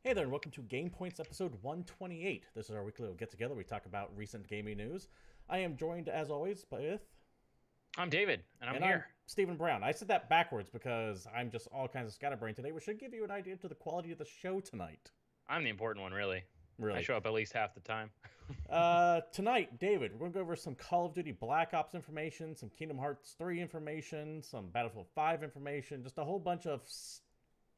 Hey there, and welcome to GamePoints episode 128. This is our weekly little get-together. We talk about recent gaming news. I am joined, as always, with... I'm David, and I'm I'm here. Stephen Brown. I said that backwards because I'm just all kinds of scatterbrained today, which should give you an idea to the quality of the show tonight. I'm the important one, really. I Really. show up at least half the time. Tonight, David, we're going to go over some Call of Duty Black Ops information, some Kingdom Hearts 3 information, some Battlefield 5 information, just a whole bunch of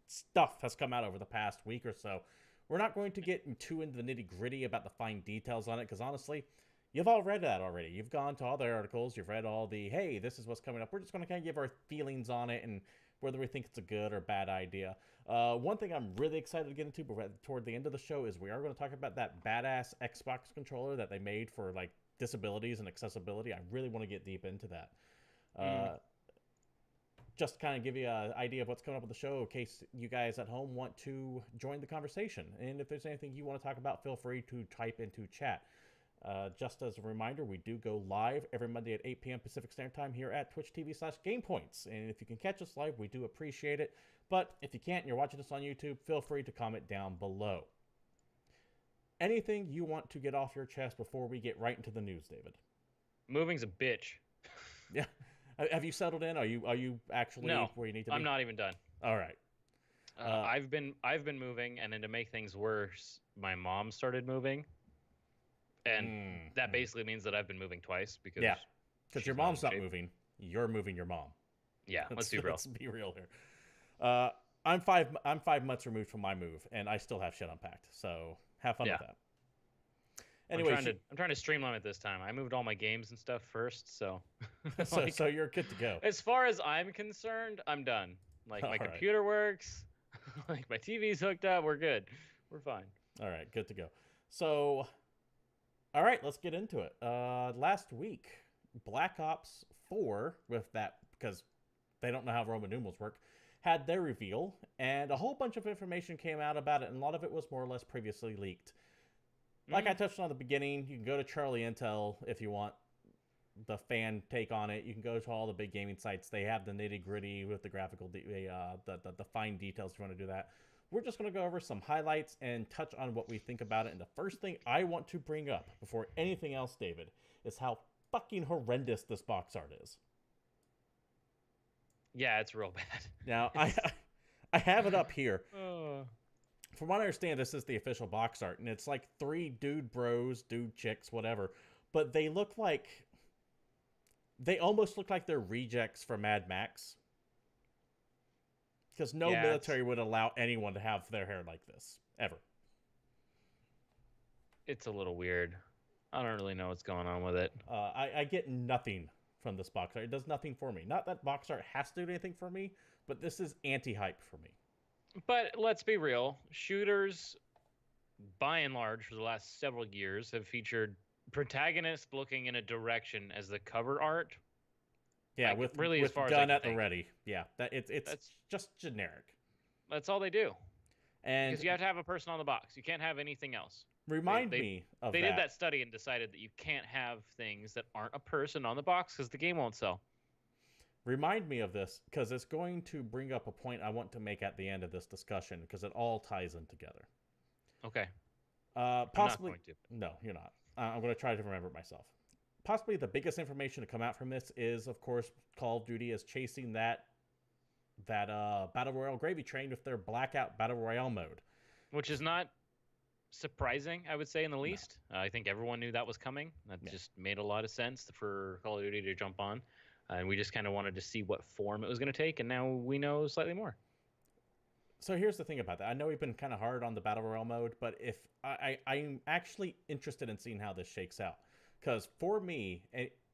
stuff has come out over the past week or so. We're not going to get too into the nitty gritty about the fine details on it because honestly, you've all read that already. You've gone to all the articles, you've read all the, hey, this is what's coming up. We're just going to kind of give our feelings on it and whether we think it's a good or bad idea. One thing I'm really excited to get into toward the end of the show is we are going to talk about that badass Xbox controller that they made for like disabilities and accessibility. I really want to get deep into that. Mm. Just kind of give you an idea of what's coming up with the show in case you guys at home want to join the conversation. And if there's anything you want to talk about, feel free to type into chat. Just as a reminder, we do go live every Monday at 8 p.m. Pacific Standard Time here at Twitch TV/GamePoints. And if you can catch us live, we do appreciate it. But if you can't and you're watching us on YouTube, feel free to comment down below. Anything you want to get off your chest before we get right into the news, David? Moving's a bitch. Yeah. Have you settled in? Are you actually No, where you need to I'm be? not even done. All right. Uh, I've been moving, and then to make things worse, my mom started moving, and that mm. basically means that I've been moving twice because Yeah, because your she's not in mom's not shape. moving. You're moving your mom. Yeah, let's be real. Let's be real here. Uh, I'm 5 months removed from my move, and I still have shit unpacked. So have fun Yeah, with that. Anyway, I'm trying to streamline it this time. I moved all my games and stuff first, so so like so you're good to go. as far as I'm concerned, I'm done. Like All my right, computer works, like my TV's hooked up, we're good. We're fine. all right, good to go. So, all right, let's get into it. Last week, Black Ops 4 with that because they don't know how Roman numerals work had their reveal, and a whole bunch of information came out about it, and a lot of it was more or less previously leaked. Like I Mm, touched on at the beginning, you can go to Charlie Intel if you want the fan take on it. You can go to all the big gaming sites. They have the nitty gritty with the graphical, the fine details if you want to do that. We're just going to go over some highlights and touch on what we think about it. And the first thing I want to bring up before anything else, David, is how fucking horrendous this box art is. yeah, it's real bad. Now, I It's I have it up here. uh, From what I understand, this is the official box art, and it's like three dude bros, dude chicks, whatever. But they almost look like they're rejects from Mad Max because no yeah, it's military would allow anyone to have their hair like this ever. it's a little weird. I don't really know what's going on with it. I get nothing from this box art. It does nothing for me. Not that box art has to do anything for me, but this is anti-hype for me. But let's be real, shooters by and large for the last several years have featured protagonists looking in a direction as the cover art. Yeah, Like really, as with far as I gun can at the think, ready. Yeah, that it's that's just generic. that's all they do. And Because you have to have a person on the box. You can't have anything else. They remind they me of they did that. that study and decided that you can't have things that aren't a person on the box because the game won't sell. Remind me of this because it's going to bring up a point I want to make at the end of this discussion because it all ties in together. Okay, I'm not Possibly, going to. no, you're not. I'm going to try to remember it myself. Possibly the biggest information to come out from this is, of course, Call of Duty is chasing that battle royale gravy train with their blackout battle royale mode. Which is not surprising, I would say, in the No, least. I think everyone knew that was coming. That yeah. just made a lot of sense for Call of Duty to jump on. And we just kind of wanted to see what form it was going to take, and now we know slightly more. So here's the thing about that. I know we've been kind of hard on the battle royale mode, but if I'm actually interested in seeing how this shakes out, because for me,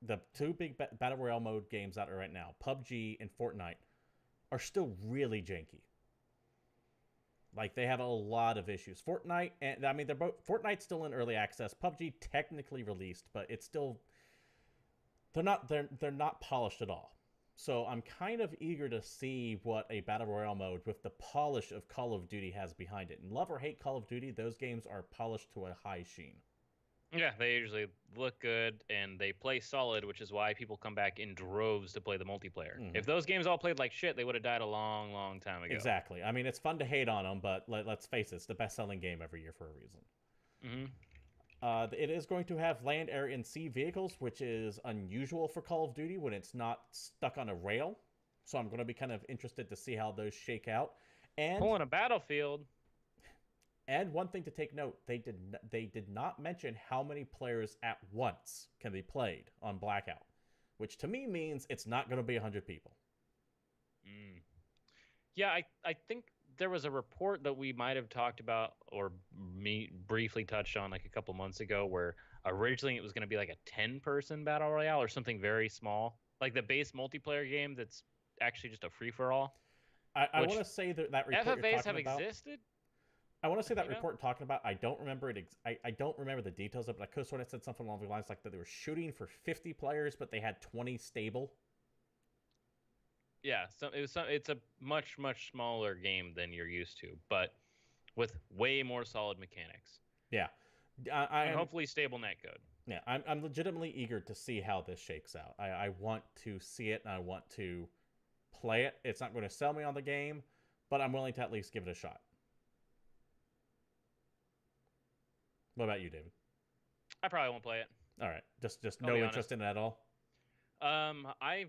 the two big battle royale mode games out right now, PUBG and Fortnite, are still really janky. Like they have a lot of issues. Fortnite, and I mean they're both Fortnite's still in early access. PUBG technically released, but it's still they're not polished at all. So I'm kind of eager to see what a battle royale mode with the polish of Call of Duty has behind it. And love or hate Call of Duty, those games are polished to a high sheen. Yeah, they usually look good and they play solid, which is why people come back in droves to play the multiplayer. Hmm. If those games all played like shit, they would have died a long, long time ago. Exactly. I mean, it's fun to hate on them, but let's face it, it's the best-selling game every year for a reason. Hmm. It is going to have land, air, and sea vehicles, which is unusual for Call of Duty when it's not stuck on a rail. So I'm going to be kind of interested to see how those shake out. And Pulling a battlefield. and one thing to take note, they did not mention how many players at once can be played on Blackout, which to me means it's not going to be 100 people. Mm. Yeah, I think there was a report that we might have talked about or me briefly touched on like a couple months ago where originally it was going to be like a 10-person battle royale or something very small, like the base multiplayer game that's actually just a free for all, I want which to say that report you're FFAs talking have about. existed, I want to say that you know? report talking about. I don't remember it. I don't remember the details of it. But I could have sworn it said something along the lines like that they were shooting for 50 players, but they had 20 stable. Yeah, so it's a much smaller game than you're used to, but with way more solid mechanics Yeah, I and am. hopefully stable netcode. Yeah, I'm legitimately eager to see how this shakes out. I want to see it and I want to play it. It's not going to sell me on the game, but I'm willing to at least give it a shot. What about you, David? I probably won't play it. All right, just I'll no be interest honest. in it at all. I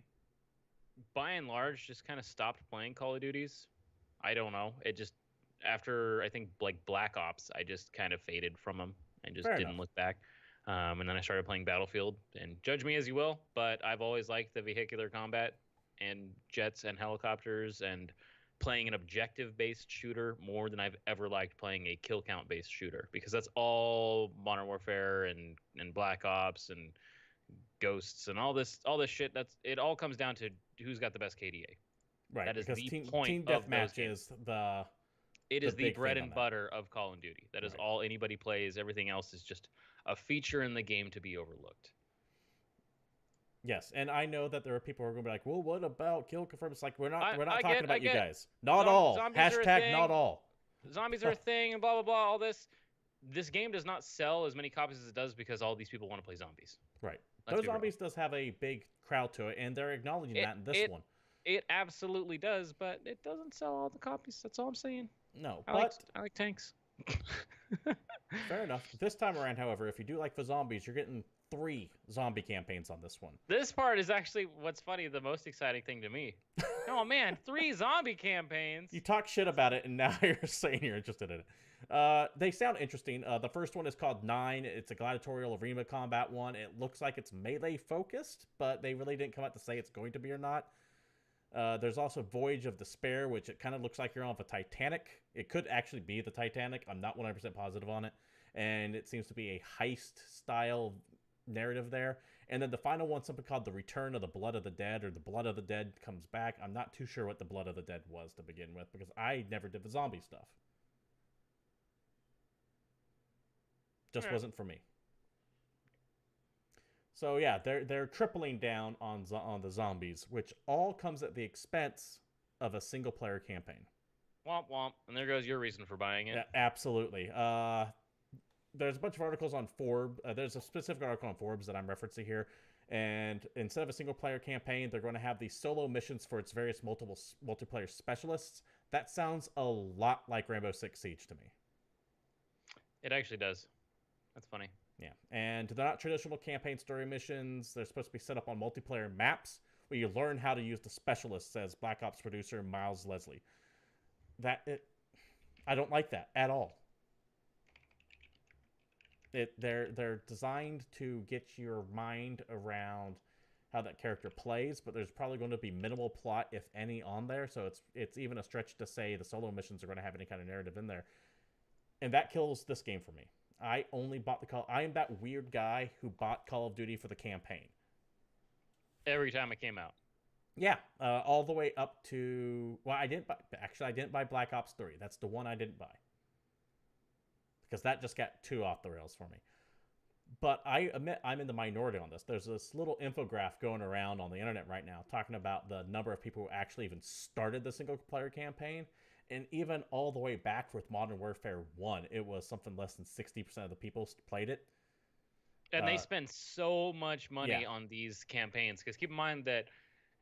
by and large just kind of stopped playing Call of Duties. I don't know. It just after I think like Black Ops, I just kind of faded from them and just Fair didn't enough. look back. And then I started playing Battlefield. And judge me as you will, but I've always liked the vehicular combat and jets and helicopters and playing an objective-based shooter more than I've ever liked playing a kill count-based shooter because that's all Modern Warfare and Black Ops and Ghosts and all this shit. That's it. All comes down to who's got the best KDA. Right, That is because the team point team of those deathmatch games. is the It the is the big bread thing on and that. butter of Call of Duty. That is Right. all anybody plays. Everything else is just a feature in the game to be overlooked. Yes, and I know that there are people who are going to be like, "Well, what about kill confirm?" It's like I we're not I talking get I about you get guys. Not all. zombies are a Hashtag not thing. all. Zombies are a thing and blah blah blah. All this. This game does not sell as many copies as it does because all these people want to play zombies. Right. Let's Those be real. zombies does have a big crowd to it, and they're acknowledging It that in this it one. it absolutely does, but it doesn't sell all the copies. That's all I'm saying. No, I like but I like tanks. fair enough. This time around, however, if you do like the zombies, you're getting 3 zombie campaigns on this one. This part is actually what's funny, the most exciting thing to me. Oh man, 3 zombie You campaigns. talk shit about it, and now you're saying you're interested in it. They sound interesting. The first one is called Nine. It's a gladiatorial arena combat one. It looks like it's melee focused, but they really didn't come out to say it's going to be or not. There's also Voyage of Despair, which it kind of looks like you're on the Titanic. It could actually be the Titanic. I'm not 100% positive on it. And it seems to be a heist style narrative there. And then the final one, something called The Return of the Blood of the Dead, or The Blood of the Dead Comes Back. I'm not too sure what The Blood of the Dead was to begin with, because I never did the zombie stuff. Just Yeah. wasn't for me. So yeah, they're tripling down on the zombies, which all comes at the expense of a single player campaign. Womp womp. And there goes your reason for buying it. Yeah, absolutely. There's a bunch of articles on Forbes. There's a specific article on Forbes that I'm referencing here. And instead of a single player campaign, they're going to have these solo missions for its various multiplayer specialists. That sounds a lot like Rainbow Six Siege to me. It actually does. That's funny. Yeah. And they're not traditional campaign story missions. They're supposed to be set up on multiplayer maps where you learn how to use the specialists, says Black Ops producer Miles Leslie. I don't like that at all. They're designed to get your mind around how that character plays, but there's probably going to be minimal plot, if any, on there. So it's even a stretch to say the solo missions are going to have any kind of narrative in there, and that kills this game for me. I only bought the call. I am that weird guy who bought Call of Duty for the campaign. Every time it came out. Yeah, all the way up to I didn't buy. Actually, I didn't buy Black Ops 3. That's the one I didn't buy because that just got too off the rails for me. But I admit I'm in the minority on this. There's this little infographic going around on the internet right now talking about the number of people who actually even started the single player campaign. And even all the way back with Modern Warfare 1, it was something less than 60% of the people played it. And they spend so much money Yeah. on these campaigns because keep in mind that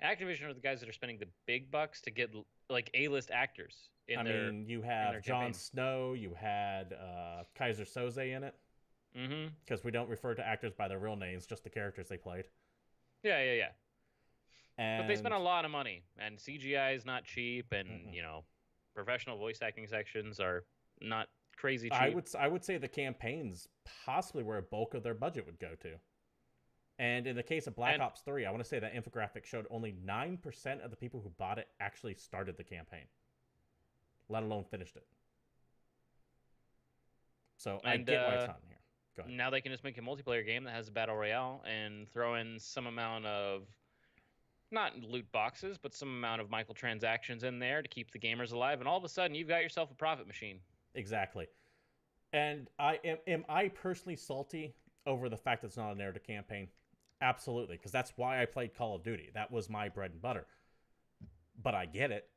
Activision are the guys that are spending the big bucks to get like A-list actors I mean, you in their have Jon campaign. Snow, you had Kaiser Soze in it, Mm-hmm. because we don't refer to actors by their real names, just the characters they played. Yeah, yeah, yeah. But they spend And a lot of money, and CGI is not cheap, and mm-mm. professional voice acting sections are not crazy I cheap. would I would say the campaigns possibly where a bulk of their budget would go to. And in the case of Black And Ops 3, I want to say that infographic showed only 9% of the people who bought it actually started the campaign, let alone finished it. So I and get why it's not in here. Go ahead. now they can just make a multiplayer game that has a battle royale and throw in some amount of not loot boxes, but some amount of microtransactions in there to keep the gamers alive, and all of a sudden you've got yourself a profit machine. Exactly. And am I personally salty over the fact that it's not a narrative campaign? Absolutely, because that's why I played Call of Duty. That was my bread and butter. But I get it.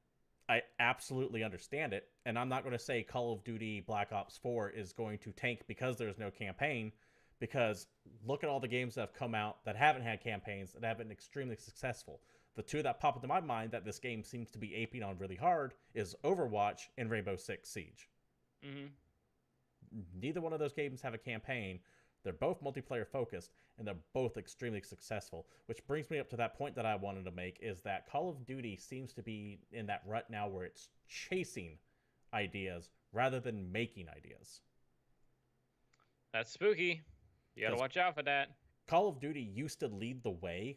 I absolutely understand it. And I'm not going to say Call of Duty Black Ops 4 is going to tank because there's no campaign, because look at all the games that have come out that haven't had campaigns that have been extremely successful. The two that pop into my mind that this game seems to be aping on really hard is Overwatch and Rainbow Six Siege. Mm-hmm. Neither one of those games have a campaign. They're both multiplayer focused, and they're both extremely successful. Which brings me up to that point that I wanted to make, is that Call of Duty seems to be in that rut now where it's chasing ideas rather than making ideas. That's spooky. You got to Because watch out for that. Call of Duty used to lead the way.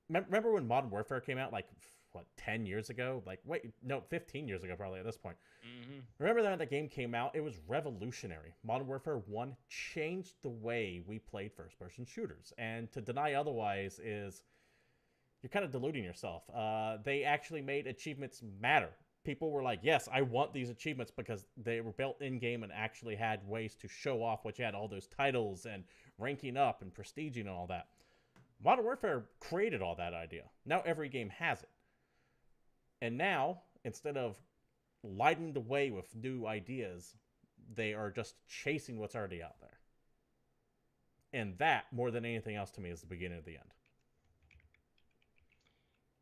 Remember when Modern Warfare came out, like, what, 10 years ago? Like, wait, no, 15 years ago probably at this point. Mm-hmm. Remember that when that game came out? It was revolutionary. Modern Warfare 1 changed the way we played first-person shooters. And to deny otherwise is, you're kind of deluding yourself. They actually made achievements matter. People were like, yes, I want these achievements because they were built in-game and actually had ways to show off what you had, all those titles and ranking up and prestiging and all that. Modern Warfare created all that idea. Now every game has it. And now, instead of lighting the way with new ideas, they are just chasing what's already out there. And that, more than anything else to me, is the beginning of the end.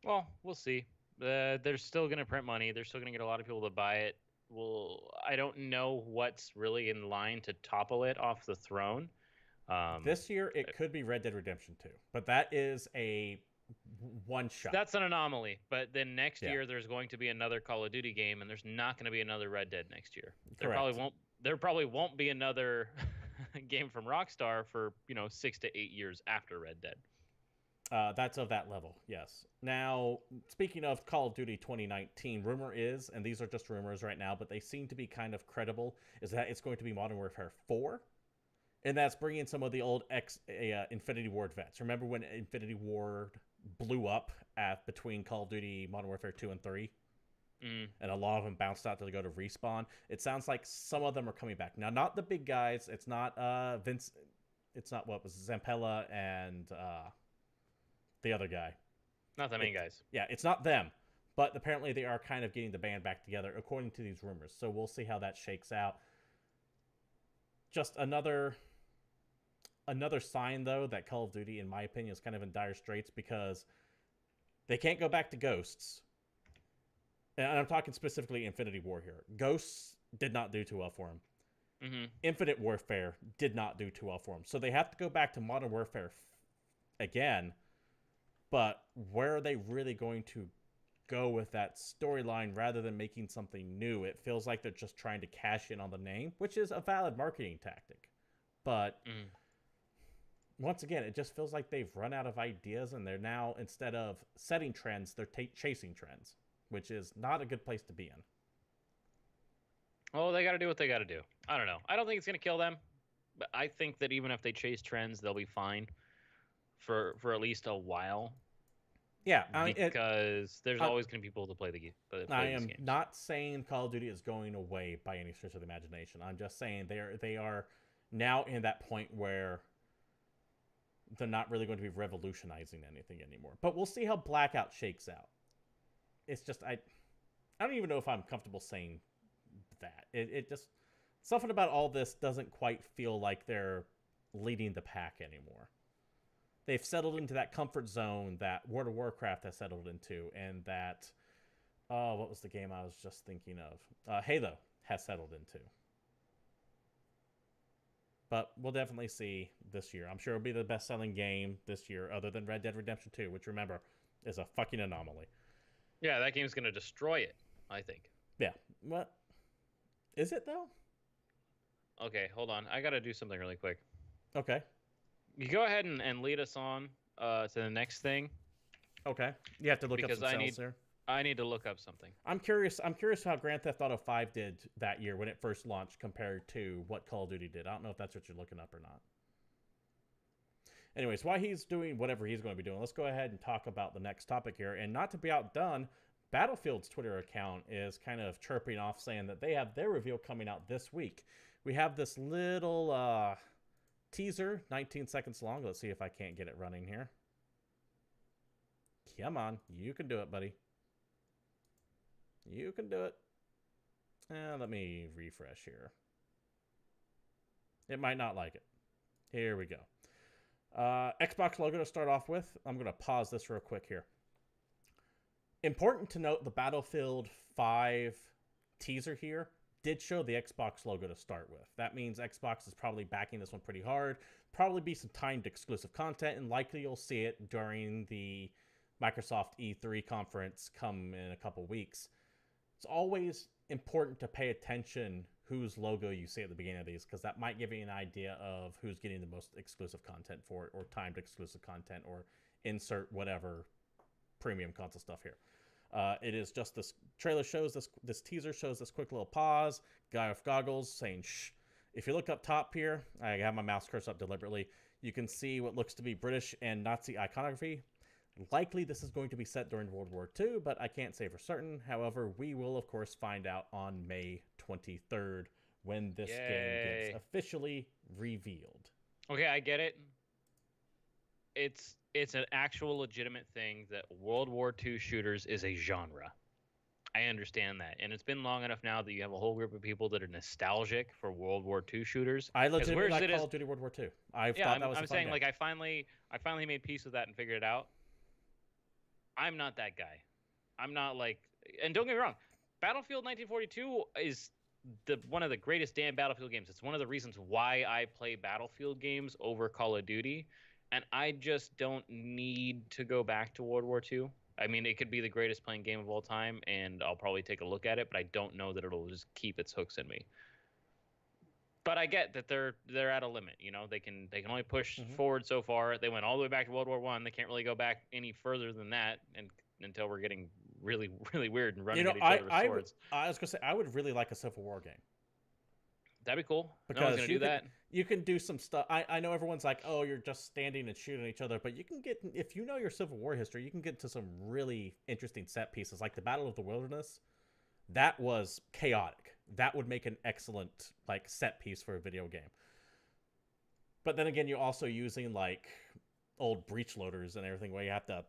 Well, we'll see. They're still going to print money. They're still going to get a lot of people to buy it. Well, I don't know what's really in line to topple it off the throne. This year, it could be Red Dead Redemption 2. But that is a one shot. That's an anomaly. But then next Yeah. year, there's going to be another Call of Duty game, and there's not going to be another Red Dead next year. Correct. There probably won't be another game from Rockstar for 6 to 8 years after Red Dead. That's of that level, yes. Now, speaking of Call of Duty 2019, rumor is, and these are just rumors right now, but they seem to be kind of credible, is that it's going to be Modern Warfare 4. And that's bringing some of the old Infinity Ward vets. Remember when Infinity Ward blew up between Call of Duty Modern Warfare 2 and 3? Mm. And a lot of them bounced out to go to Respawn. It sounds like some of them are coming back. Now, not the big guys. It's not Vince. It's not what was Zampella and the other guy. Not the main guys. Yeah, it's not them. But apparently they are kind of getting the band back together, according to these rumors. So we'll see how that shakes out. Just another sign, though, that Call of Duty, in my opinion, is kind of in dire straits because they can't go back to Ghosts. And I'm talking specifically Infinity War here. Ghosts did not do too well for him. Mm-hmm. Infinite Warfare did not do too well for him. So they have to go back to Modern Warfare again. But where are they really going to go with that storyline rather than making something new? It feels like they're just trying to cash in on the name, which is a valid marketing tactic. But once again, it just feels like they've run out of ideas and they're now, instead of setting trends, they're chasing trends, which is not a good place to be in. Well, they got to do what they got to do. I don't know. I don't think it's going to kill them. But I think that even if they chase trends, they'll be fine for at least a while. Yeah, because there's always going to be people to play the game. I am not saying Call of Duty is going away by any stretch of the imagination. I'm just saying they are now in that point where they're not really going to be revolutionizing anything anymore. But we'll see how Blackout shakes out. It's just I don't even know if I'm comfortable saying that. It just, something about all this doesn't quite feel like they're leading the pack anymore. They've settled into that comfort zone that World of Warcraft has settled into, and that what was the game I was just thinking of? Halo has settled into. But we'll definitely see this year. I'm sure it'll be the best-selling game this year, other than Red Dead Redemption 2, which, remember, is a fucking anomaly. Yeah, that game's going to destroy it, I think. Yeah. What? Is it, though? Okay, hold on. I got to do something really quick. Okay. You go ahead and lead us on to the next thing. Okay. You have to look up some sales here. I need to look up something. I'm curious how Grand Theft Auto 5 did that year when it first launched compared to what Call of Duty did. I don't know if that's what you're looking up or not. Anyways, while he's doing whatever he's going to be doing, let's go ahead and talk about the next topic here. And not to be outdone, Battlefield's Twitter account is kind of chirping off saying that they have their reveal coming out this week. We have this little teaser, 19 seconds long. Let's see if I can't get it running here. Come on. You can do it, buddy. You can do it. Let me refresh here. It might not like it. Here we go. Xbox logo to start off with. I'm going to pause this real quick here. Important to note, the Battlefield 5 teaser here did show the Xbox logo to start with. That means Xbox is probably backing this one pretty hard. Probably be some timed exclusive content, and likely you'll see it during the Microsoft E3 conference come in a couple weeks. It's always important to pay attention whose logo you see at the beginning of these, because that might give you an idea of who's getting the most exclusive content for it, or timed exclusive content, or insert whatever premium console stuff here. It is just this trailer shows this teaser shows this quick little pause, guy with goggles saying shh. If you look up top here, I have my mouse cursor up deliberately, you can see what looks to be British and Nazi iconography. Likely this is going to be set during World War II, but I can't say for certain. However, we will, of course, find out on May 23rd when this game gets officially revealed. Okay, I get it. It's an actual legitimate thing that World War II shooters is a genre. I understand that. And it's been long enough now that you have a whole group of people that are nostalgic for World War II shooters. I legitimately like Call of Duty World War II. I thought that was a fun game. Like I finally made peace with that and figured it out. I'm not that guy. I'm not like, and don't get me wrong, Battlefield 1942 is one of the greatest damn Battlefield games. It's one of the reasons why I play Battlefield games over Call of Duty, and I just don't need to go back to World War II. I mean, it could be the greatest playing game of all time, and I'll probably take a look at it, but I don't know that it'll just keep its hooks in me. But I get that they're at a limit. You know, they can only push forward so far. They went all the way back to World War I. They can't really go back any further than that, and until we're getting really, really weird and running at each other with swords. I was gonna say I would really like a Civil War game. That'd be cool. Because no one's gonna do that. You can do some stuff. I know everyone's like, oh, you're just standing and shooting each other, but you can get, if you know your Civil War history, you can get to some really interesting set pieces, like the Battle of the Wilderness. That was chaotic. That would make an excellent set piece for a video game. But then again, you're also using old breech loaders and everything where you have to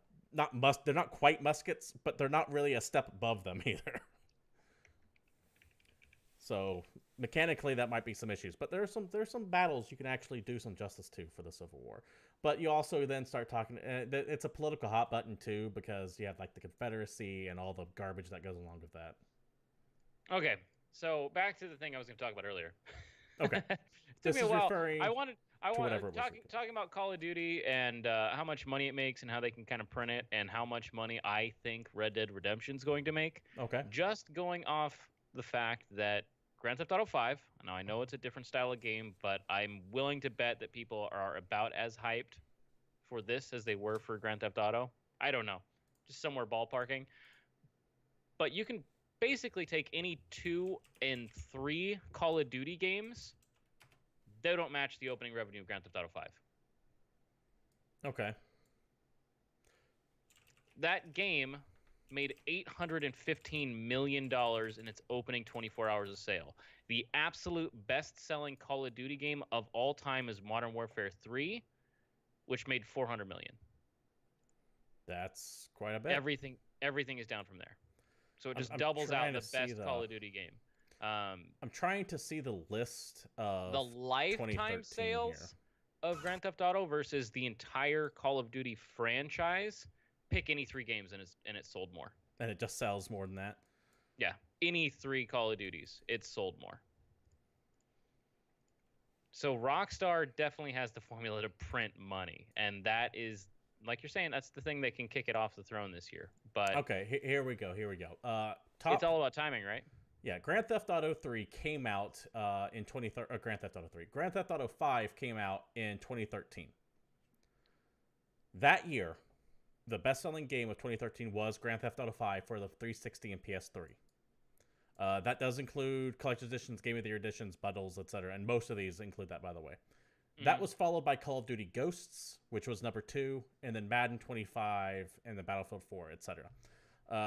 they're not quite muskets, but they're not really a step above them either. So mechanically that might be some issues, but there's some battles you can actually do some justice to for the Civil War. But you also then start talking, it's a political hot button too, because you have the Confederacy and all the garbage that goes along with that. Okay, so back to the thing I was going to talk about earlier. Okay. It took me a while. I wanted talking about Call of Duty and how much money it makes and how they can kind of print it and how much money I think Red Dead Redemption is going to make. Okay. Just going off the fact that Grand Theft Auto 5, now I know it's a different style of game, but I'm willing to bet that people are about as hyped for this as they were for Grand Theft Auto. I don't know. Just somewhere ballparking. But you can basically take any 2 and 3 Call of Duty games. They don't match the opening revenue of Grand Theft Auto 5. Okay. That game made $815 million in its opening 24 hours of sale. The absolute best-selling Call of Duty game of all time is Modern Warfare 3, which made $400 million. That's quite a bit. Everything is down from there. So it just doubles out the best Call of Duty game. I'm trying to see the list of the lifetime sales. Here. of Grand Theft Auto versus the entire Call of Duty franchise, pick any 3 games and it's sold more. And it just sells more than that. Yeah, any 3 Call of Duties, it's sold more. So Rockstar definitely has the formula to print money, and that is, like you're saying, that's the thing that can kick it off the throne this year. But okay, here we go. It's all about timing, right? Yeah, Grand Theft Auto 3 came out in 2013. Grand Theft Auto 3. Grand Theft Auto 5 came out in 2013. That year, the best-selling game of 2013 was Grand Theft Auto 5 for the 360 and PS3. That does include collector's editions, Game of the Year editions, bundles, etc. And most of these include that, by the way. Mm-hmm. That was followed by Call of Duty Ghosts, which was number 2, and then Madden 25, and then Battlefield 4, etc.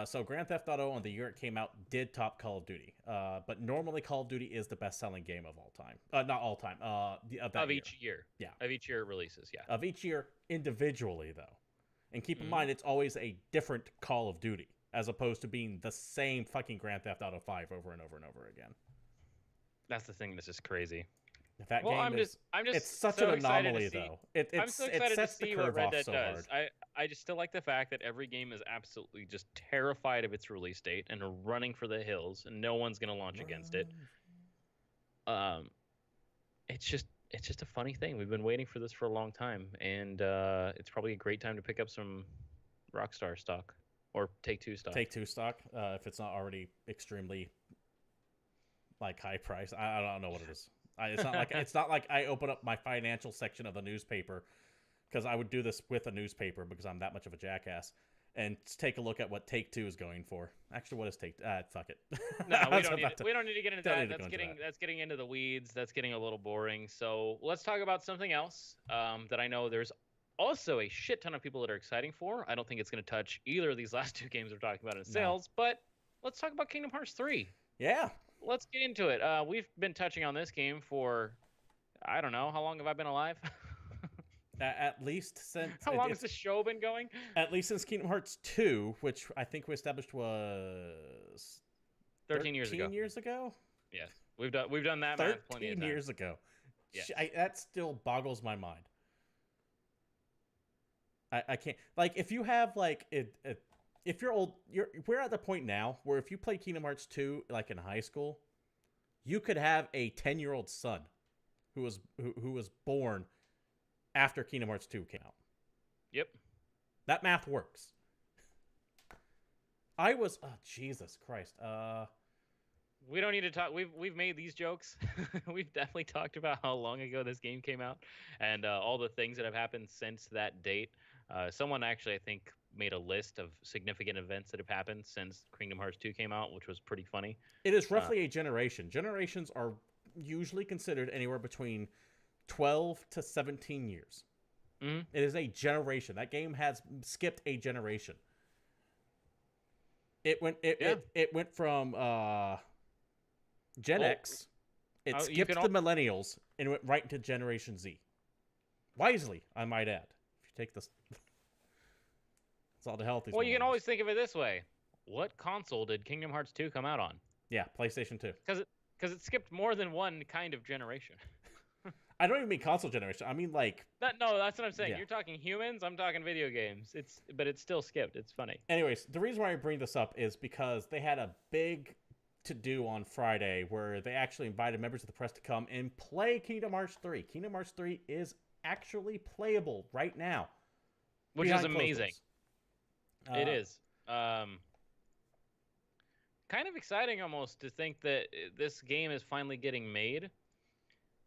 So Grand Theft Auto on the year it came out did top Call of Duty. But normally Call of Duty is the best-selling game of all time. Not all time. Of each year. Yeah. Of each year it releases, yeah. Of each year individually, though. And keep in mind, it's always a different Call of Duty, as opposed to being the same fucking Grand Theft Auto 5 over and over and over again. That's the thing that's just crazy. That game it's such an anomaly, though. I'm so excited to see what Red Dead does. I just still like the fact that every game is absolutely just terrified of its release date and are running for the hills, and no one's going to launch against it. It's just a funny thing. We've been waiting for this for a long time, and it's probably a great time to pick up some Rockstar stock or Take-Two stock. Take-Two stock, if it's not already extremely high price. I don't know what it is. It's not like I open up my financial section of the newspaper, because I would do this with a newspaper because I'm that much of a jackass, and take a look at what Take-Two is going for. Actually, what is Take-Two? Fuck it. No, we don't need to get into that. That's getting into the weeds. That's getting a little boring. So let's talk about something else that I know there's also a shit ton of people that are exciting for. I don't think it's going to touch either of these last 2 games we're talking about in sales, but let's talk about Kingdom Hearts 3. Yeah. Let's get into it. We've been touching on this game for, I don't know, how long have I been alive? At least since... How long has the show been going? At least since Kingdom Hearts 2, which I think we established was... 13 years ago. 13 years ago? Yes. We've done that math plenty of times. 13 years ago. Yes. That still boggles my mind. I can't... if you have, if you're old... We're at the point now where if you play Kingdom Hearts 2, in high school, you could have a 10-year-old son who was born after Kingdom Hearts 2 came out. Yep. That math works. Jesus Christ. We don't need to talk. We've made these jokes. We've definitely talked about how long ago this game came out and all the things that have happened since that date. Someone actually, I think, made a list of significant events that have happened since Kingdom Hearts 2 came out, which was pretty funny. It is roughly a generation. Generations are usually considered anywhere between 12 to 17 years. Mm-hmm. It is a generation. That game has skipped a generation. It went from Gen X. It skipped the millennials and went right into Generation Z. Wisely, I might add. If you take this, it's all the healthy. Well, you can always think of it this way: what console did Kingdom Hearts 2 come out on? Yeah, PlayStation 2. Because it skipped more than one kind of generation. I don't even mean console generation. I mean No, that's what I'm saying. Yeah. You're talking humans. I'm talking video games. But it's still skipped. It's funny. Anyways, the reason why I bring this up is because they had a big to-do on Friday where they actually invited members of the press to come and play Kingdom Hearts 3. Kingdom Hearts 3 is actually playable right now. Which is amazing. It is. Kind of exciting almost to think that this game is finally getting made.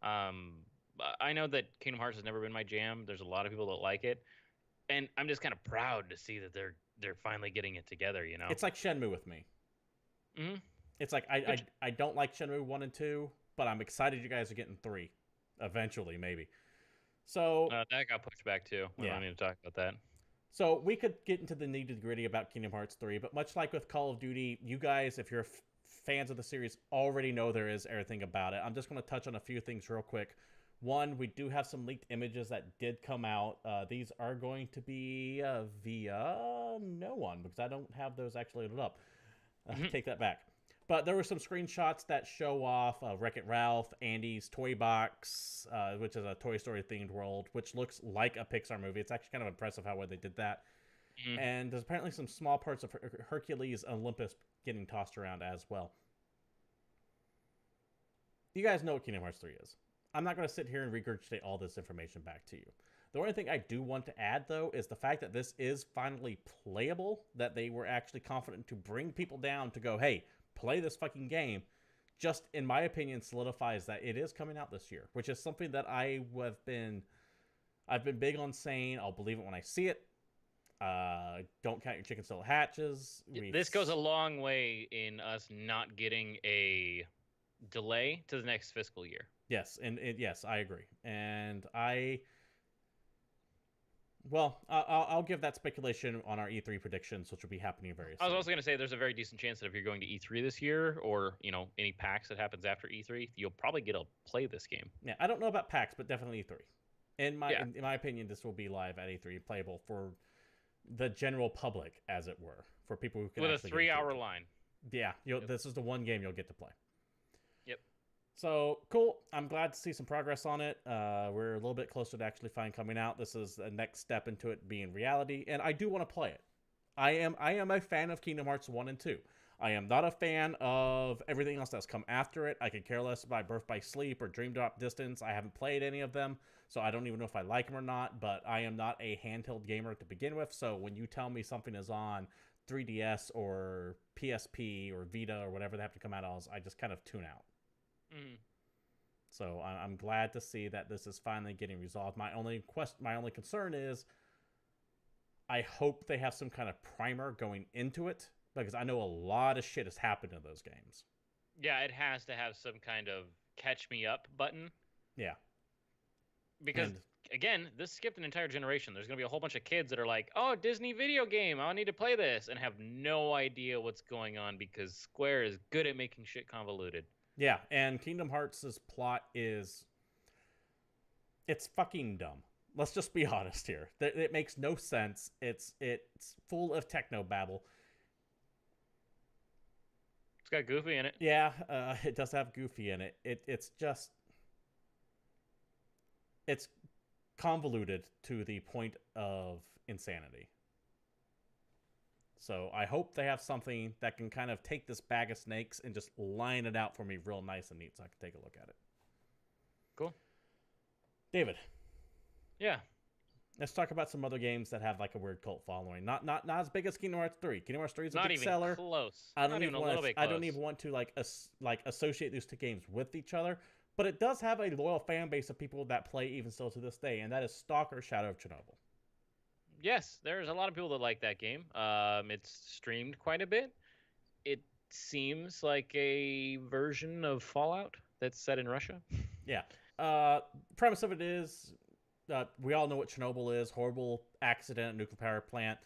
I know that Kingdom Hearts has never been my jam. There's a lot of people that like it, and I'm just kind of proud to see that they're finally getting it together. You know, it's like Shenmue with me. Mm-hmm. It's like I don't like Shenmue 1 and 2, but I'm excited you guys are getting 3, eventually maybe. So that got pushed back too. We don't need to talk about that. So we could get into the nitty-gritty about Kingdom Hearts 3, but much like with Call of Duty, you guys, if you're fans of the series, already know there is everything about it. I'm just going to touch on a few things real quick. One, we do have some leaked images that did come out. These are going to be via no one, because I don't have those actually loaded up. Take that back. But there were some screenshots that show off Wreck-It Ralph, Andy's Toy Box, which is a Toy Story themed world, which looks like a Pixar movie. It's actually kind of impressive how well they did that. Mm. And there's apparently some small parts of Hercules Olympus getting tossed around as well. You guys know what Kingdom Hearts 3 is. I'm not going to sit here and regurgitate all this information back to you. The only thing I do want to add, though, is the fact that this is finally playable, that they were actually confident to bring people down to go, hey, play this fucking game, just, in my opinion, solidifies that it is coming out this year, which is something that I've been big on saying, I'll believe it when I see it. Don't count your chickens till it hatches. This goes a long way in us not getting a delay to the next fiscal year. Yes, and yes, I agree. And I'll give that speculation on our E3 predictions, which will be happening very soon. I was also going to say there's a very decent chance that if you're going to E3 this year, or any PAX that happens after E3, you'll probably get to play this game. Yeah, I don't know about PAX, but definitely E3. In my opinion, this will be live at E3, playable for the general public, as it were, for people who can with actually a 3-hour line. Yeah, this is the one game you'll get to play. Yep. So cool. I'm glad to see some progress on it. We're a little bit closer to actually finally coming out. This is the next step into it being reality, and I do want to play it. I am a fan of Kingdom Hearts 1 and 2. I am not a fan of everything else that's come after it. I could care less about Birth by Sleep or Dream Drop Distance. I haven't played any of them, so I don't even know if I like them or not, but I am not a handheld gamer to begin with, so when you tell me something is on 3DS or PSP or Vita or whatever they have to come out as, I just kind of tune out. Mm. So I'm glad to see that this is finally getting resolved. My only concern is I hope they have some kind of primer going into it, because I know a lot of shit has happened in those games. Yeah, it has to have some kind of catch me up button. Yeah. Because, again, this skipped an entire generation. There's going to be a whole bunch of kids that are like, oh, Disney video game, I need to play this, and have no idea what's going on because Square is good at making shit convoluted. Yeah, and Kingdom Hearts' plot it's fucking dumb. Let's just be honest here. It makes no sense. It's full of techno babble. It's got Goofy in it. Yeah, it does have Goofy in it. It's convoluted to the point of insanity. So I hope they have something that can kind of take this bag of snakes and just line it out for me real nice and neat so I can take a look at it. Cool. David. Yeah. Let's talk about some other games that have like a weird cult following. Not as big as Kingdom Hearts 3. Kingdom Hearts 3 is a big seller. Not even close. I don't even want to like associate these two games with each other. But it does have a loyal fan base of people that play even still to this day, and that is Stalker: Shadow of Chernobyl. Yes, there's a lot of people that like that game. It's streamed quite a bit. It seems like a version of Fallout that's set in Russia. Yeah. Premise of it is, we all know what Chernobyl is. Horrible accident, nuclear power plant.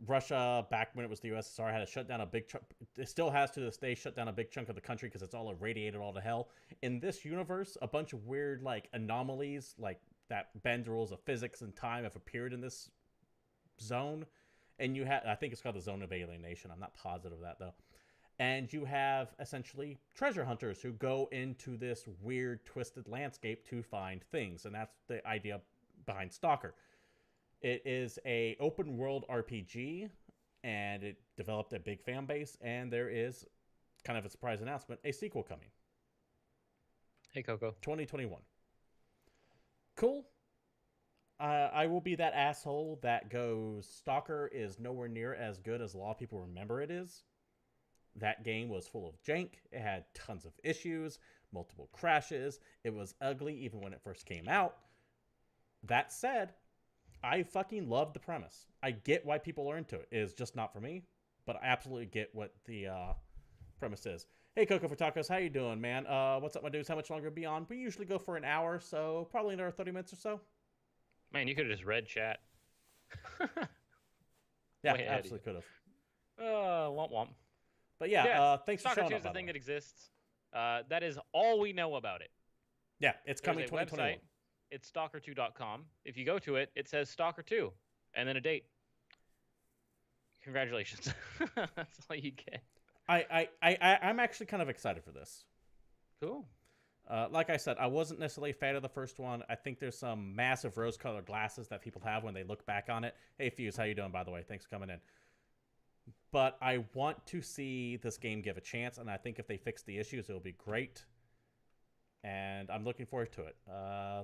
Russia, back when it was the USSR, had to shut down a big chunk. It still has to this day shut down a big chunk of the country because it's all irradiated all to hell. In this universe, a bunch of weird like anomalies like that bend the rules of physics and time have appeared in this zone, and you have, I think it's called the Zone of Alienation. I'm not positive of that though. And you have essentially treasure hunters who go into this weird twisted landscape to find things, and that's the idea behind Stalker. It is a open world RPG, and it developed a big fan base, and there is kind of a surprise announcement, a sequel coming. Hey, Coco. 2021. Cool. I will be that asshole that goes, Stalker is nowhere near as good as a lot of people remember it is. That game was full of jank. It had tons of issues, multiple crashes. It was ugly even when it first came out. That said, I fucking love the premise. I get why people are into it. It is just not for me, but I absolutely get what the premise is. Hey, Coco for Tacos, how you doing, man? What's up, my dudes? How much longer be on? We usually go for an hour, so probably another 30 minutes or so. Man, you could have just read chat. Yeah, absolutely could have. Womp womp. But yeah, thanks for showing up. Stalker II is a thing that exists. That is all we know about it. Yeah, it's coming 2021. Website. It's stalker2.com. If you go to it, it says Stalker 2, and then a date. Congratulations. That's all you get. I'm actually kind of excited for this. Cool. Like I said, I wasn't necessarily a fan of the first one. I think there's some massive rose-colored glasses that people have when they look back on it. Hey, Fuse, how you doing, by the way? Thanks for coming in. But I want to see this game give a chance, and I think if they fix the issues, it'll be great. And I'm looking forward to it.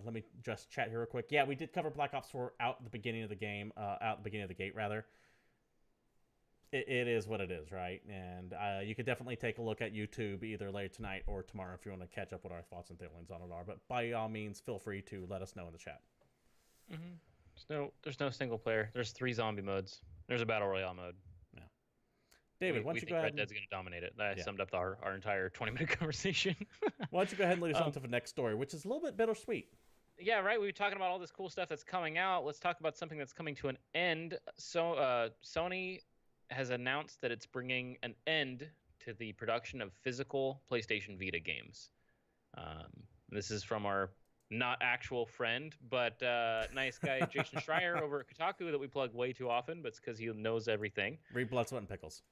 Let me just chat here real quick. Yeah, we did cover Black Ops 4 out at the beginning of the game, out at the beginning of the gate, rather. It is what it is, right? And you could definitely take a look at YouTube either later tonight or tomorrow if you want to catch up what our thoughts and feelings on it are. But by all means, feel free to let us know in the chat. There's no single player. There's 3 zombie modes. There's a battle royale mode. Yeah. David, why don't you go ahead? Red Dead's going to dominate it. I summed up our entire 20-minute conversation. Why don't you go ahead and lead us on to the next story, which is a little bit bittersweet. Yeah, right. We were talking about all this cool stuff that's coming out. Let's talk about something that's coming to an end. So, Sony has announced that it's bringing an end to the production of physical PlayStation Vita games. This is from our not actual friend, but nice guy Jason Schreier over at Kotaku that we plug way too often, but it's because he knows everything. Read Blood, Sweat, and Pickles.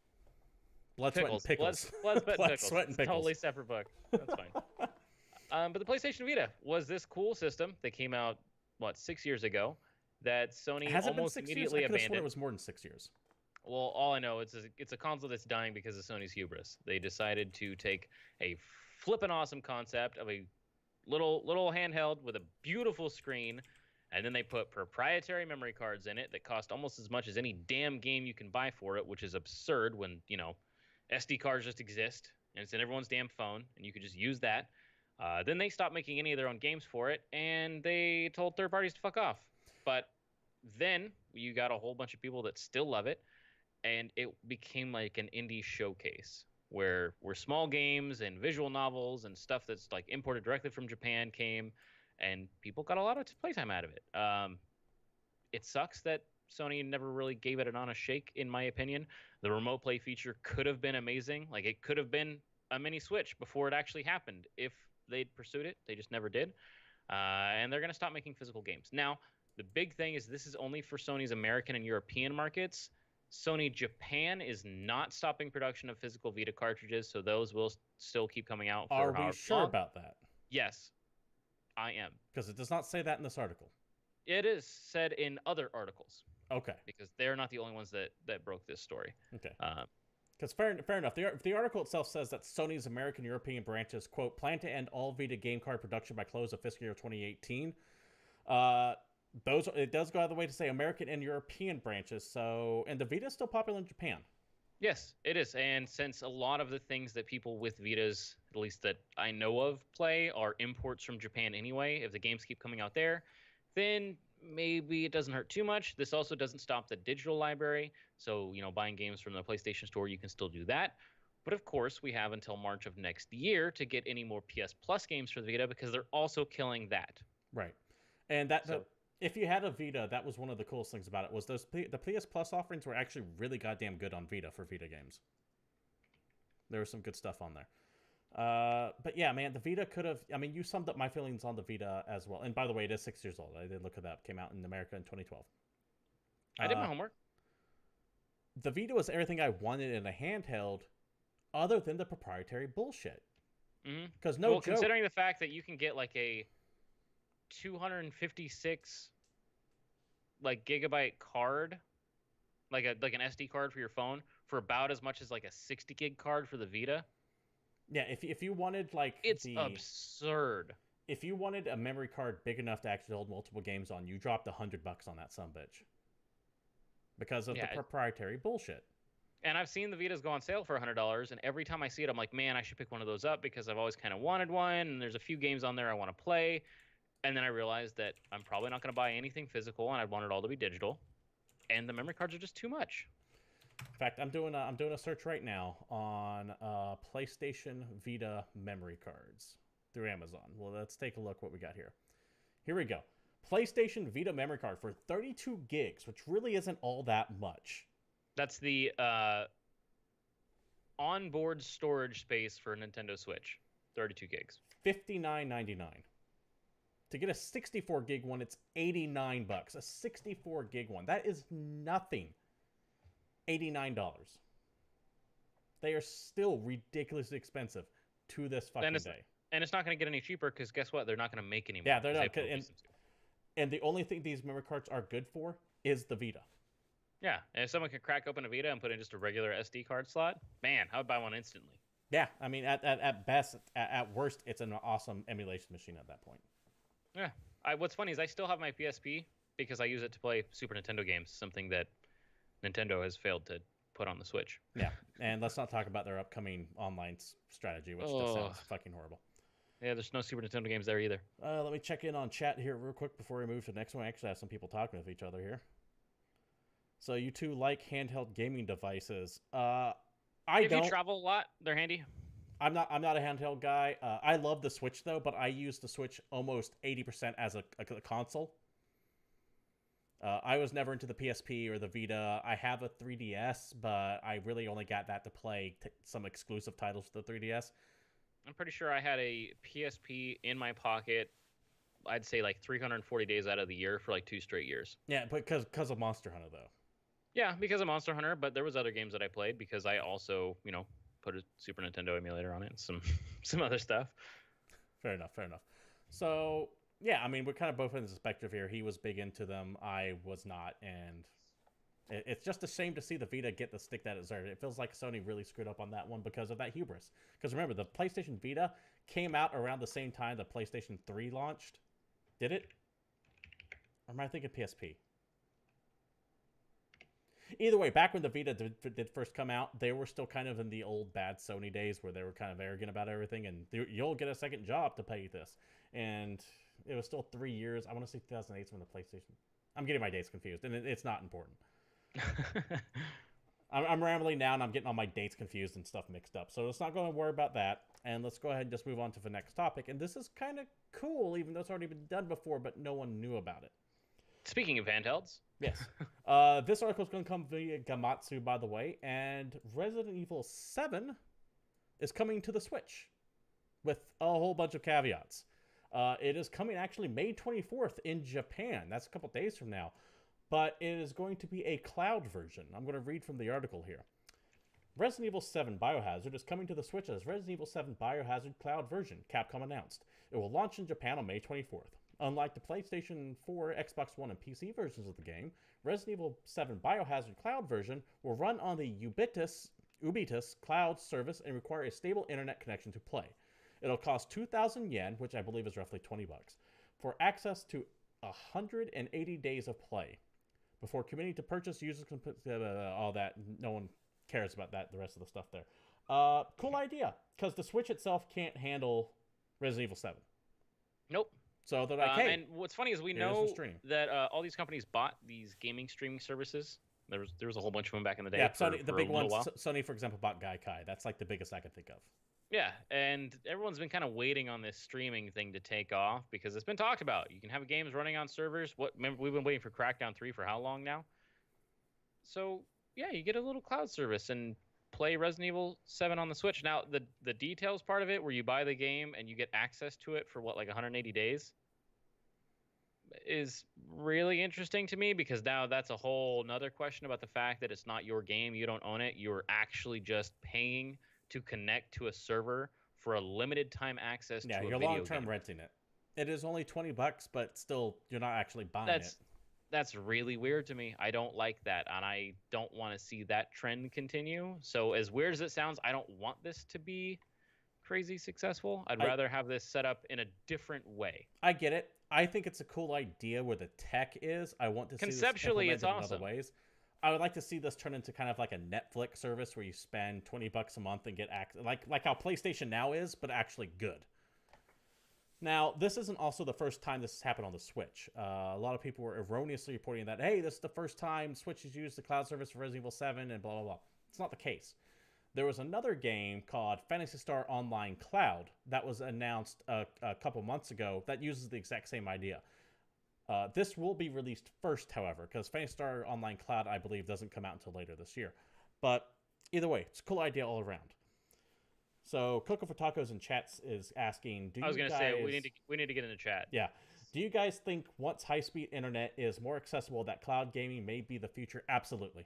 Blood, Sweat, and Pickles. Blood, Sweat, and Pickles. Totally separate book. That's fine. But the PlayStation Vita was this cool system that came out, 6 years ago, that Sony almost immediately abandoned. I could have sworn it was more than 6 years. Well, all I know is it's a console that's dying because of Sony's hubris. They decided to take a flippin' awesome concept of a little handheld with a beautiful screen, and then they put proprietary memory cards in it that cost almost as much as any damn game you can buy for it, which is absurd when, SD cards just exist, and it's in everyone's damn phone, and you could just use that. Then they stopped making any of their own games for it, and they told third parties to fuck off. But then you got a whole bunch of people that still love it, and it became like an indie showcase where small games and visual novels and stuff that's like imported directly from Japan came, and people got a lot of playtime out of it. It sucks that Sony never really gave it an honest shake, in my opinion. The remote play feature could have been amazing. Like, it could have been a mini Switch before it actually happened if they'd pursued it. They just never did. And they're going to stop making physical games. Now, the big thing is this is only for Sony's American and European markets. Sony Japan is not stopping production of physical Vita cartridges, so those will still keep coming out. Are we sure about that? Yes, I am. Because it does not say that in this article. It is said in other articles. Okay. Because they're not the only ones that broke this story. Okay. Because fair enough. The article itself says that Sony's American European branches, quote, plan to end all Vita game card production by close of fiscal year 2018. It does go out of the way to say American and European branches. So, and the Vita is still popular in Japan. Yes, it is. And since a lot of the things that people with Vitas, at least that I know of, play are imports from Japan anyway, if the games keep coming out there, then maybe it doesn't hurt too much. This also doesn't stop the digital library. So, buying games from the PlayStation Store, you can still do that. But of course, we have until March of next year to get any more PS Plus games for the Vita because they're also killing that. Right. And if you had a Vita, that was one of the coolest things about it, was the PS Plus offerings were actually really goddamn good on Vita for Vita games. There was some good stuff on there. But yeah, man, the Vita could have... I mean, you summed up my feelings on the Vita as well. And by the way, it is 6 years old. I did look at that. It came out in America in 2012. I did my homework. The Vita was everything I wanted in a handheld other than the proprietary bullshit. Because joke... considering the fact that you can get like a 256 gigabyte card, like an SD card for your phone, for about as much as like a 60 gig card for the Vita. Yeah, if you wanted it's absurd. If you wanted a memory card big enough to actually hold multiple games on, you dropped $100 on that sumbitch because of the proprietary bullshit. And I've seen the Vitas go on sale for $100, and every time I see it, I'm like, man, I should pick one of those up because I've always kind of wanted one, and there's a few games on there I want to play. And then I realized that I'm probably not going to buy anything physical, and I want it all to be digital. And the memory cards are just too much. In fact, I'm doing a search right now on PlayStation Vita memory cards through Amazon. Well, let's take a look what we got here. Here we go. PlayStation Vita memory card for 32 gigs, which really isn't all that much. That's the onboard storage space for Nintendo Switch. 32 gigs. $59.99. To get a 64 gig one, it's $89. A 64 gig one. That is nothing. $89. They are still ridiculously expensive to this fucking day. And it's not going to get any cheaper because guess what? They're not going to make any more. Yeah, they're not. And the only thing these memory cards are good for is the Vita. Yeah, and if someone could crack open a Vita and put in just a regular SD card slot, man, I would buy one instantly. Yeah, I mean, at best, at worst, it's an awesome emulation machine at that point. Yeah. What's funny is I still have my PSP because I use it to play Super Nintendo games, something that Nintendo has failed to put on the Switch. Yeah, and let's not talk about their upcoming online strategy, which just sounds fucking horrible. Yeah, there's no Super Nintendo games there either. Let me check in on chat here real quick before we move to the next one. I actually have some people talking with each other here. So you two like handheld gaming devices. If you travel a lot, they're handy. I'm not a handheld guy. I love the Switch though, but I use the Switch almost 80% as a console. I was never into the PSP or the Vita. I have a 3DS, but I really only got that to play some exclusive titles for the 3DS. I'm pretty sure I had a PSP in my pocket, I'd say like 340 days out of the year for like 2 straight years. Yeah, because of Monster Hunter, though. Yeah, because of Monster Hunter, but there was other games that I played because I also, put a Super Nintendo emulator on it and some other stuff. Fair enough. So, yeah, I mean, we're kind of both in the spectrum here. He was big into them. I was not, and it's just a shame to see the Vita get the stick that it deserved. It feels like Sony really screwed up on that one because of that hubris. Because remember, the PlayStation Vita came out around the same time the PlayStation 3 launched. Did it? Or am I thinking PSP? Either way, back when the Vita did first come out, they were still kind of in the old bad Sony days where they were kind of arrogant about everything, and you'll get a second job to pay this. And it was still 3 years. I want to say 2008 when the PlayStation... I'm getting my dates confused, and it's not important. I'm rambling now, and I'm getting all my dates confused and stuff mixed up. So let's not go and worry about that. And let's go ahead and just move on to the next topic. And this is kind of cool, even though it's already been done before, but no one knew about it. Speaking of handhelds. Yes. This article is going to come via Gamatsu, by the way. And Resident Evil 7 is coming to the Switch with a whole bunch of caveats. It is coming actually May 24th in Japan. That's a couple days from now. But it is going to be a cloud version. I'm going to read from the article here. Resident Evil 7 Biohazard is coming to the Switch as Resident Evil 7 Biohazard Cloud version, Capcom announced. It will launch in Japan on May 24th. Unlike the PlayStation 4, Xbox One, and PC versions of the game, Resident Evil 7 Biohazard Cloud version will run on the Ubisoft Cloud service and require a stable internet connection to play. It'll cost 2,000 yen, which I believe is roughly $20, for access to 180 days of play. Before committing to purchase, users can put all that. No one cares about that. The rest of the stuff there. Cool idea, because the Switch itself can't handle Resident Evil 7. Nope. So they're like, hey. And what's funny is we know that all these companies bought these gaming streaming services. There was a whole bunch of them back in the day. Yeah, Sony, the big ones. Sony, for example, bought Gaikai. That's like the biggest I can think of. Yeah, and everyone's been kind of waiting on this streaming thing to take off because it's been talked about. You can have games running on servers. Remember, we've been waiting for Crackdown 3 for how long now? So, yeah, you get a little cloud service and play Resident Evil 7 on the Switch. Now, the details part of it, where you buy the game and you get access to it for, like 180 days, is really interesting to me because now that's a whole nother question about the fact that it's not your game. You don't own it. You're actually just paying to connect to a server for a limited time access to a video game. Yeah, you're long-term renting it. It is only $20, but still, you're not actually buying it. That's really weird to me. I don't like that, and I don't want to see that trend continue. So as weird as it sounds, I don't want this to be crazy successful. I'd rather have this set up in a different way. I get it. I think it's a cool idea where the tech is. I want to see conceptually, this it's awesome. In other ways. I would like to see this turn into kind of like a Netflix service where you spend $20 a month and get access, like how PlayStation Now is, but actually good. Now, this isn't also the first time this has happened on the Switch. A lot of people were erroneously reporting that, hey, this is the first time Switch has used the cloud service for Resident Evil 7 and blah, blah, blah. It's not the case. There was another game called Phantasy Star Online Cloud that was announced a couple months ago that uses the exact same idea. This will be released first, however, because Phantasy Star Online Cloud, I believe, doesn't come out until later this year. But either way, it's a cool idea all around. So Coco for Tacos in chats is asking, I was going to say, we need to get into chat. Yeah. Do you guys think once high-speed internet is more accessible that cloud gaming may be the future? Absolutely.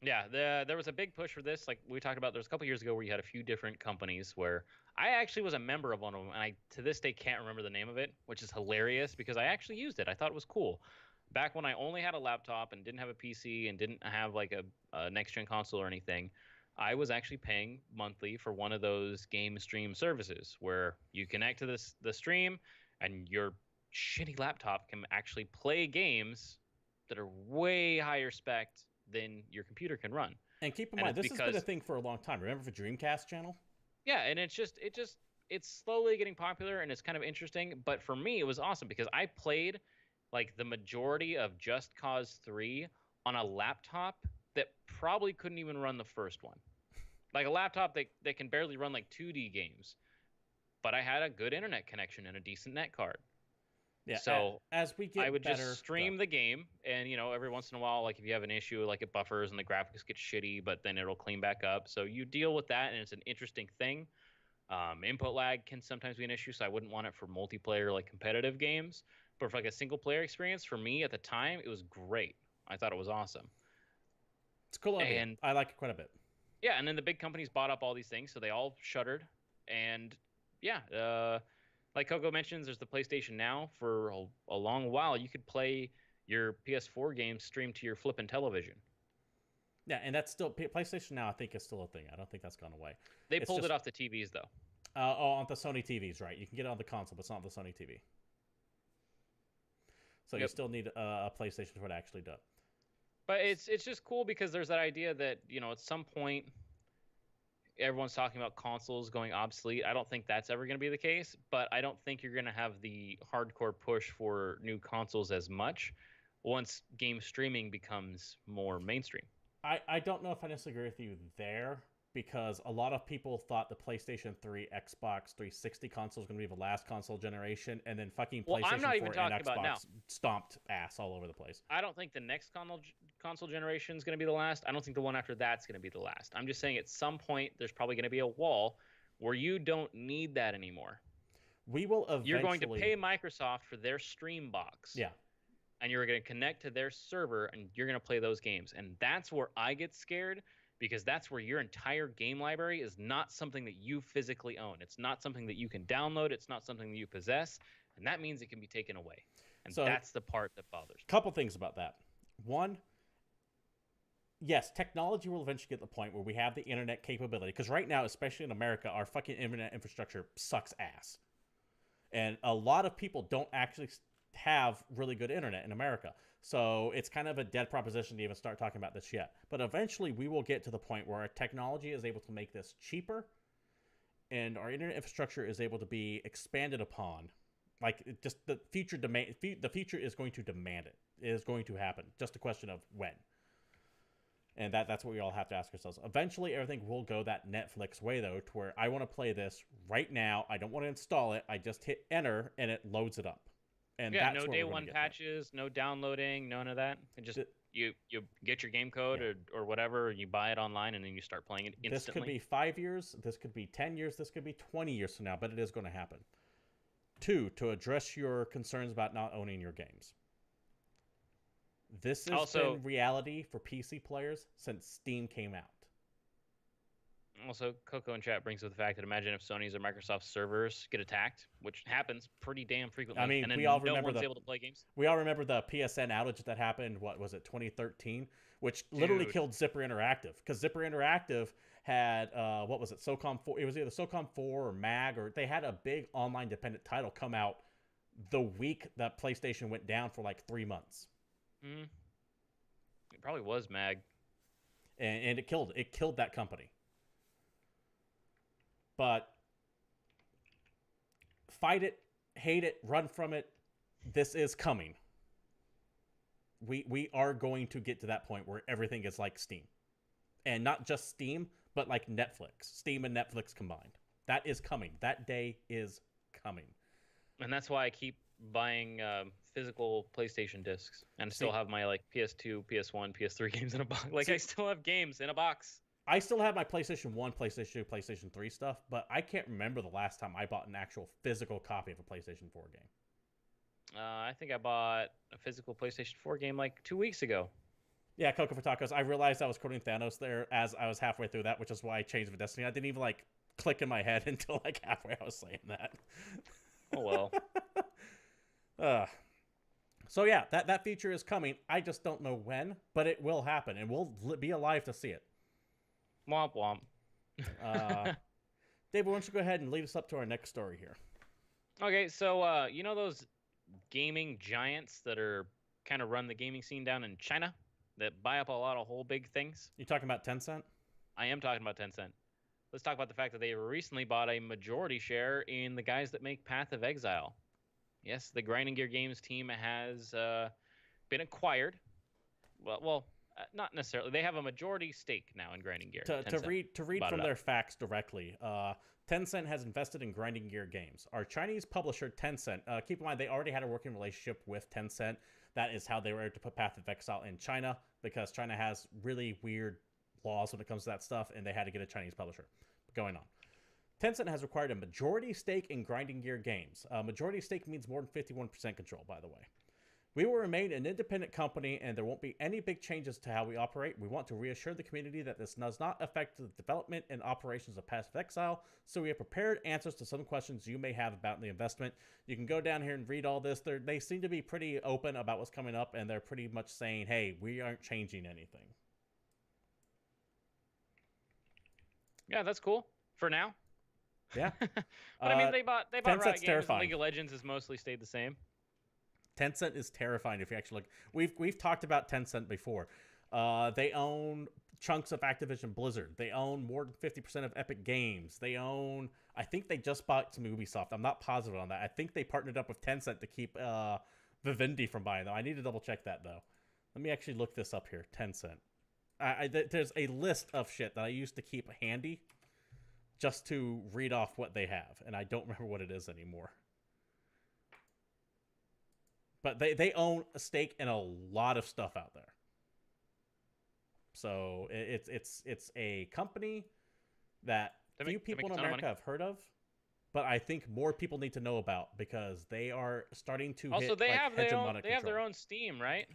Yeah, there was a big push for this. Like we talked about, there was a couple years ago where you had a few different companies where I actually was a member of one of them, and I to this day can't remember the name of it, which is hilarious because I actually used it. I thought it was cool. Back when I only had a laptop and didn't have a PC and didn't have like a next gen console or anything, I was actually paying monthly for one of those game stream services where you connect to the stream and your shitty laptop can actually play games that are way higher spec than your computer can run. And keep in And mind, it's this has been a because thing for a long time. Remember the Dreamcast channel? yeah, and it's slowly getting popular and it's kind of interesting, but for me it was awesome because I played like the majority of Just Cause 3 on a laptop that probably couldn't even run the first one. Like a laptop that can barely run like 2D games, but I had a good internet connection and a decent net card. Yeah. So As we get I would better, just stream the game, and every once in a while, like if you have an issue, like it buffers and the graphics get shitty, but then it'll clean back up. So you deal with that, and it's an interesting thing. Input lag can sometimes be an issue, so I wouldn't want it for multiplayer, like competitive games. But for like a single player experience, for me at the time, it was great. I thought it was awesome. it's a cool idea. And I like it quite a bit. yeah, and then the big companies bought up all these things, so they all shuttered. And yeah, like Coco mentions, there's the PlayStation Now. For a long while, you could play your PS4 games streamed to your flippin' television. Yeah, and that's still PlayStation Now. I think is still a thing. I don't think that's gone away. They It's pulled just it off the TVs though. on the Sony TVs, right? You can get it on the console, but it's not on the Sony TV. So you Yep. still need a PlayStation for it to actually do it. But it's just cool because there's that idea that at some point everyone's talking about consoles going obsolete. I don't think that's ever going to be the case, but I don't think you're going to have the hardcore push for new consoles as much once game streaming becomes more mainstream. I don't know if I necessarily agree with you there because a lot of people thought the PlayStation 3, Xbox 360 console was going to be the last console generation, and then fucking Well, I'm PlayStation not 4 even and talking about now. Xbox stomped ass all over the place. I don't think the next console generation is going to be the last. I don't think the one after that's going to be the last. I'm just saying at some point there's probably going to be a wall where you don't need that anymore. We will eventually. You're going to pay Microsoft for their stream box. Yeah. And you're going to connect to their server and you're going to play those games. And that's where I get scared because that's where your entire game library is not something that you physically own. It's not something that you can download. It's not something that you possess. And that means it can be taken away. And so, that's the part that bothers me. Couple things about that. One, yes, technology will eventually get to the point where we have the internet capability. Because right now, especially in America, our fucking internet infrastructure sucks ass. And a lot of people don't actually have really good internet in America. So it's kind of a dead proposition to even start talking about this yet. But eventually we will get to the point where our technology is able to make this cheaper and our internet infrastructure is able to be expanded upon. Like just the future is going to demand it. It is going to happen. Just a question of when. And that's what we all have to ask ourselves. Eventually everything will go that Netflix way though, to where I want to play this right now. I don't want to install it. I just hit enter and it loads it up. And yeah, that's no day one patches, no downloading, none of that. It just you get your game code or whatever, and you buy it online, and then you start playing it instantly. This could be 5 years, this could be 10 years, this could be 20 years from now, but it is going to happen. 2, to address your concerns about not owning your games. This has been reality for PC players since Steam came out. Also, Coco in chat brings up the fact that imagine if Sony's or Microsoft servers get attacked, which happens pretty damn frequently. I mean, and then we all remember one's able to play games. We all remember the PSN outage that happened. What was it, 2013? Which literally killed Zipper Interactive because Zipper Interactive had what was it, SOCOM 4? It was either SOCOM 4 or MAG, or they had a big online dependent title come out the week that PlayStation went down for like 3 months. Mm-hmm. It probably was MAG, and it killed that company. But fight it, hate it, run from it. This is coming. We are going to get to that point where everything is like Steam. And not just Steam, but like Netflix. Steam and Netflix combined. That is coming. That day is coming. And that's why I keep buying physical PlayStation discs. And still have my like PS2, PS1, PS3 games in a box. Like I still have games in a box. I still have my PlayStation 1, PlayStation 2, PlayStation 3 stuff, but I can't remember the last time I bought an actual physical copy of a PlayStation 4 game. I think I bought a physical PlayStation 4 game like 2 weeks ago. Yeah, Coco for Tacos. I realized I was quoting Thanos there as I was halfway through that, which is why I changed the Destiny. I didn't even like click in my head until like halfway I was saying that. Oh well. uh, so yeah, that feature is coming. I just don't know when, but it will happen, and we'll be alive to see it. Womp womp. David, why don't you go ahead and lead us up to our next story here? Okay, so you know those gaming giants that are kind of run the gaming scene down in China that buy up a lot of whole big things? You talking about TenCent? I am talking about TenCent. Let's talk about the fact that they recently bought a majority share in the guys that make Path of Exile. Yes, the Grinding Gear Games team has been acquired. Well, not necessarily. They have a majority stake now in Grinding Gear. To read from their facts directly, Tencent has invested in Grinding Gear Games. Our Chinese publisher, Tencent, keep in mind they already had a working relationship with Tencent. That is how they were able to put Path of Exile in China, because China has really weird laws when it comes to that stuff, and they had to get a Chinese publisher going on. Tencent has acquired a majority stake in Grinding Gear Games. Majority stake means more than 51% control, by the way. We will remain an independent company, and there won't be any big changes to how we operate. We want to reassure the community that this does not affect the development and operations of Path of Exile, so we have prepared answers to some questions you may have about the investment. You can go down here and read all this. They seem to be pretty open about what's coming up, and they're pretty much saying, hey, we aren't changing anything. Yeah, that's cool. For now. Yeah. But I mean, they bought Tencent's Riot Games, terrifying. and League of Legends has mostly stayed the same. Tencent is terrifying if you actually look. We've talked about Tencent before. They own chunks of Activision Blizzard. They own more than 50% of Epic Games. They own, I think they just bought some Ubisoft. I'm not positive on that. I think they partnered up with Tencent to keep Vivendi from buying them. I need to double check that though. Let me actually look this up here. Tencent. There's a list of shit that I used to keep handy just to read off what they have, and I don't remember what it is anymore. But they own a stake in a lot of stuff out there. So it's a company that few people in America have heard of, but I think more people need to know about, because they are starting to also, hit they like have hegemonic they have their control. own Steam, right?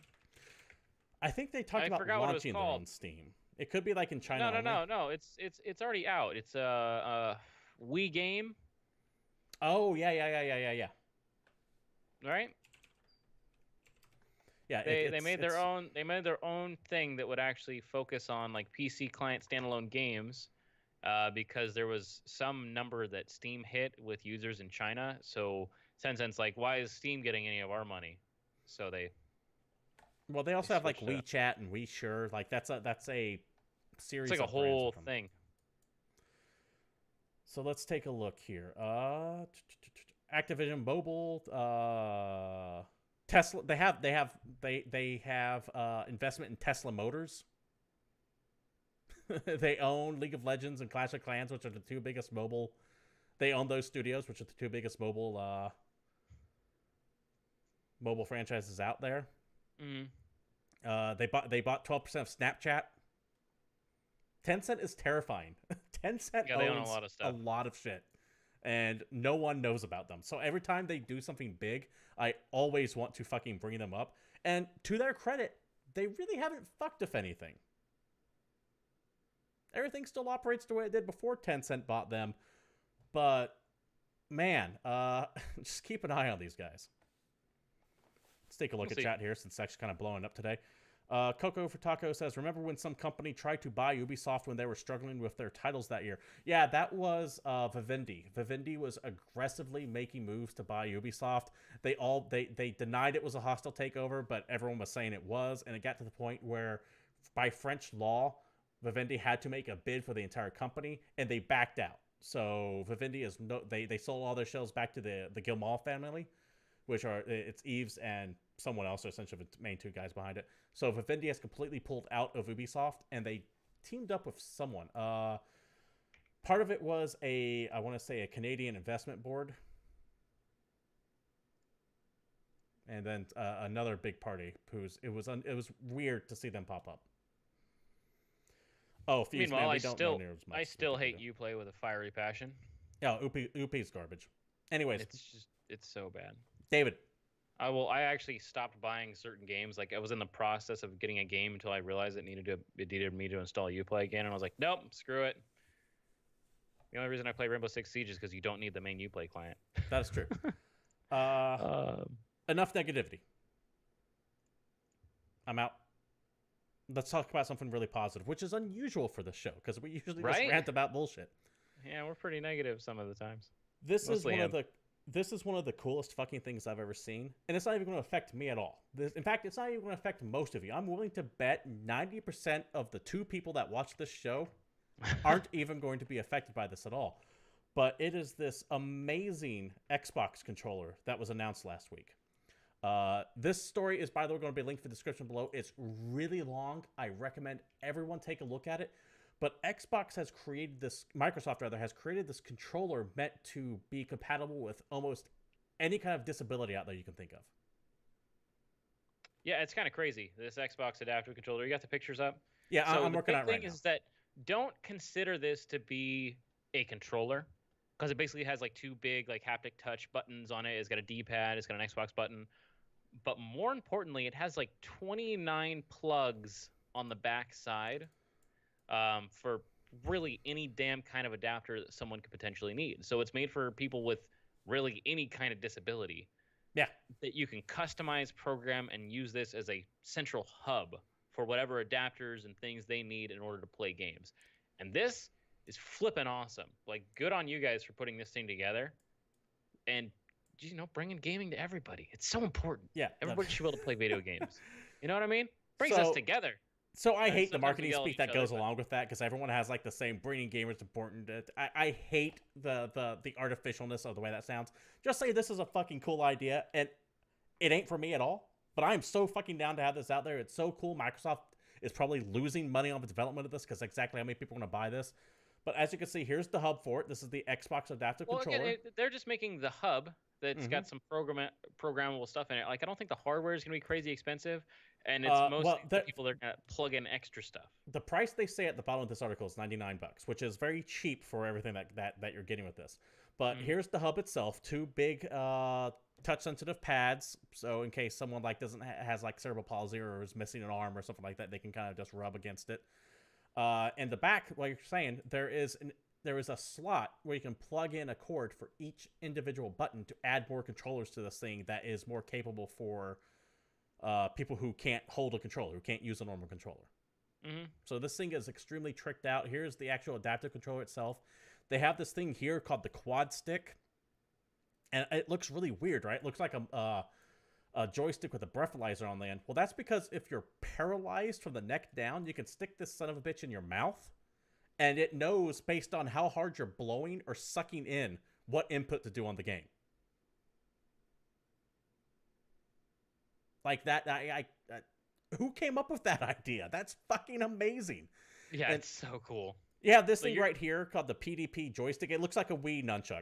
I think they talked about launching their own Steam. It could be like in China. No. It's already out. It's a Wii game. Oh yeah. Right. Yeah, they made their own thing that would actually focus on like PC client standalone games, because there was some number that Steam hit with users in China. So Tencent's like, why is Steam getting any of our money? So they also have like WeChat and WeSure. Like that's a series. It's like a whole thing. So let's take a look here. Activision Mobile. Tesla, they have investment in Tesla Motors. They own League of Legends and Clash of Clans, which are the two biggest mobile. They own those studios, which are the two biggest mobile franchises out there. Mm-hmm. They bought 12% of Snapchat. Tencent is terrifying. Tencent they own owns a lot of stuff. A lot of shit, and no one knows about them. So every time they do something big, I always want to fucking bring them up. And to their credit, they really haven't fucked with anything. Everything still operates the way it did before Tencent bought them. But, man, just keep an eye on these guys. Let's take a look at chat here, since it's actually kind of blowing up today. Coco for Taco says, remember when some company tried to buy Ubisoft when they were struggling with their titles that year? Yeah, that was Vivendi. Vivendi was aggressively making moves to buy Ubisoft. They denied it was a hostile takeover, but everyone was saying it was, and it got to the point where, by French law, Vivendi had to make a bid for the entire company, and they backed out. So Vivendi they sold all their shares back to the Guillemot family, which are it's Yves and someone else are essentially the main two guys behind it. So Vivendi has completely pulled out of Ubisoft, and they teamed up with someone. Part of it was I want to say a Canadian investment board, and then another big party it was weird to see them pop up. Oh, Fuse, meanwhile, man, I still hate Uplay with a fiery passion. Yeah, Upi's garbage. Anyways, it's so bad. David, I actually stopped buying certain games. Like I was in the process of getting a game until I realized it needed me to install Uplay again, and I was like, nope, screw it. The only reason I play Rainbow Six Siege is because you don't need the main Uplay client. That is true. Uh, Um, enough negativity. I'm out. Let's talk about something really positive, which is unusual for this show because we usually just Right? rant about bullshit. Yeah, we're pretty negative some of the times. This is Mostly one of him. the coolest fucking things I've ever seen, and it's not even going to affect me at all. In fact, it's not even going to affect most of you. I'm willing to bet 90% of the 2 people that watch this show aren't even going to be affected by this at all. But it is this amazing Xbox controller that was announced last week. This story is, by the way, going to be linked in the description below. It's really long. I recommend everyone take a look at it. But Microsoft rather, has created this controller meant to be compatible with almost any kind of disability out there you can think of. Yeah, it's kind of crazy. This Xbox adaptive controller. You got the pictures up? Yeah, So I'm the working big on it right thing now. is that don't consider this to be a controller because it basically has like 2 big like haptic touch buttons on it. It's got a D-pad. It's got an Xbox button. But more importantly, it has like 29 plugs on the back side for really any damn kind of adapter that someone could potentially need. So it's made for people with really any kind of disability. Yeah. That you can customize, program, and use this as a central hub for whatever adapters and things they need in order to play games. And this is flipping awesome. Like, good on you guys for putting this thing together. And bringing gaming to everybody. It's so important. Yeah. Everybody should be able to play video games. You know what I mean? Brings us together. So I And hate the sometimes we marketing yell at speak each that other, goes but- along with that because everyone has like the same bringing gamers important. I hate the artificialness of the way that sounds. Just say this is a fucking cool idea, and it ain't for me at all. But I am so fucking down to have this out there. It's so cool. Microsoft is probably losing money on the development of this because exactly how many people are going to buy this. But as you can see, here's the hub for it. This is the Xbox adaptive controller. Again, they're just making the hub that's got some programmable stuff in it. Like, I don't think the hardware is going to be crazy expensive, and it's mostly for people that are going to plug in extra stuff. The price they say at the bottom of this article is $99, which is very cheap for everything that you're getting with this. But here's the hub itself: 2 big touch-sensitive pads. So in case someone like has like cerebral palsy or is missing an arm or something like that, they can kind of just rub against it. In the back, like you're saying, there is a slot where you can plug in a cord for each individual button to add more controllers to this thing that is more capable for people who can't hold a controller, who can't use a normal controller. So this thing is extremely tricked out. Here's the actual adaptive controller itself. They have this thing here called the quad stick, and it looks really weird, right? It looks like a joystick with a breathalyzer on the end. Well, that's because if you're paralyzed from the neck down, you can stick this son of a bitch in your mouth, and it knows based on how hard you're blowing or sucking in what input to do on the game. Like that, who came up with that idea? That's fucking amazing. Yeah, it's so cool. Yeah, this thing right here called the PDP joystick. It looks like a Wii nunchuck.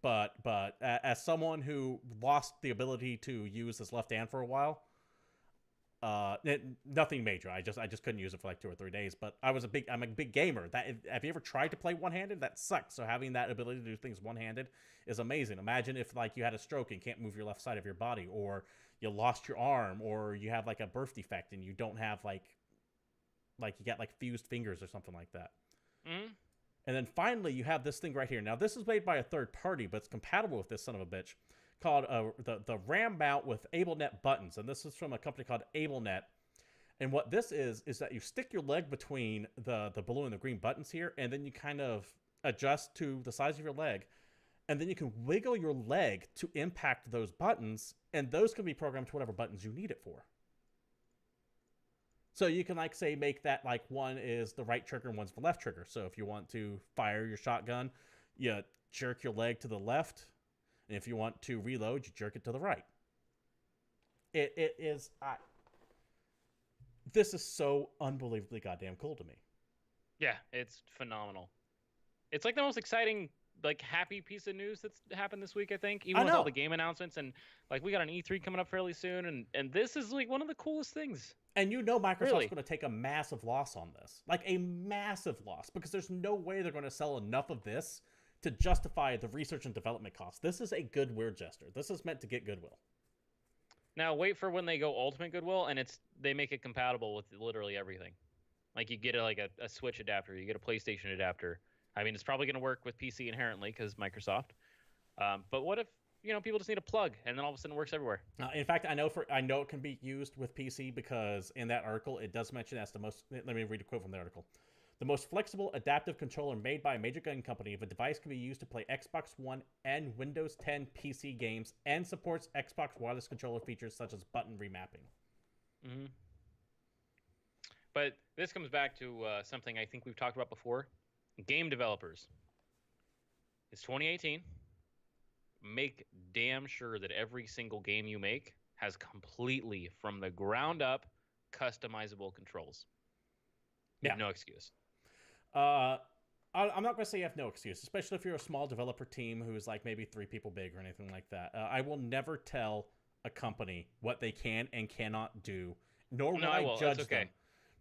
But as someone who lost the ability to use his left hand for a while, nothing major. I just couldn't use it for like 2 or 3 days. But I'm a big gamer. Have you ever tried to play one-handed? That sucks. So having that ability to do things one-handed is amazing. Imagine if like you had a stroke and can't move your left side of your body, or you lost your arm, or you have like a birth defect and you don't have like you got like fused fingers or something like that. And then finally, you have this thing right here. Now, this is made by a third party, but it's compatible with this son of a bitch, called the RAM mount with AbleNet buttons. And this is from a company called AbleNet. And what this is that you stick your leg between the blue and the green buttons here, and then you kind of adjust to the size of your leg. And then you can wiggle your leg to impact those buttons, and those can be programmed to whatever buttons you need it for. So you can, like, say, make that, like, one is the right trigger and one's the left trigger. So if you want to fire your shotgun, you jerk your leg to the left. And if you want to reload, you jerk it to the right. It is... this is so unbelievably goddamn cool to me. Yeah, it's phenomenal. It's like the most exciting, like, happy piece of news that's happened this week, I think. Even with all the game announcements. And, like, we got an E3 coming up fairly soon. And this is, like, one of the coolest things. And you know Microsoft's going to take a massive loss on this. Like, a massive loss. Because there's no way they're going to sell enough of this to justify the research and development costs. This is a goodwill gesture. This is meant to get goodwill. Now wait for when they go Ultimate Goodwill, and they make it compatible with literally everything. Like you get a Switch adapter, you get a PlayStation adapter. I mean, it's probably going to work with PC inherently because Microsoft. But what if people just need a plug, and then all of a sudden it works everywhere? In fact, I know it can be used with PC because in that article it does mention as the most. Let me read a quote from the article. The most flexible adaptive controller made by a major game company. The device can be used to play Xbox One and Windows 10 PC games and supports Xbox wireless controller features such as button remapping. Mm-hmm. But this comes back to something I think we've talked about before. Game developers. It's 2018. Make damn sure that every single game you make has completely, from the ground up, customizable controls. You have no excuse. I'm not going to say you have no excuse, especially if you're a small developer team who's like maybe 3 people big or anything like that. I will never tell a company what they can and cannot do, nor will I judge them.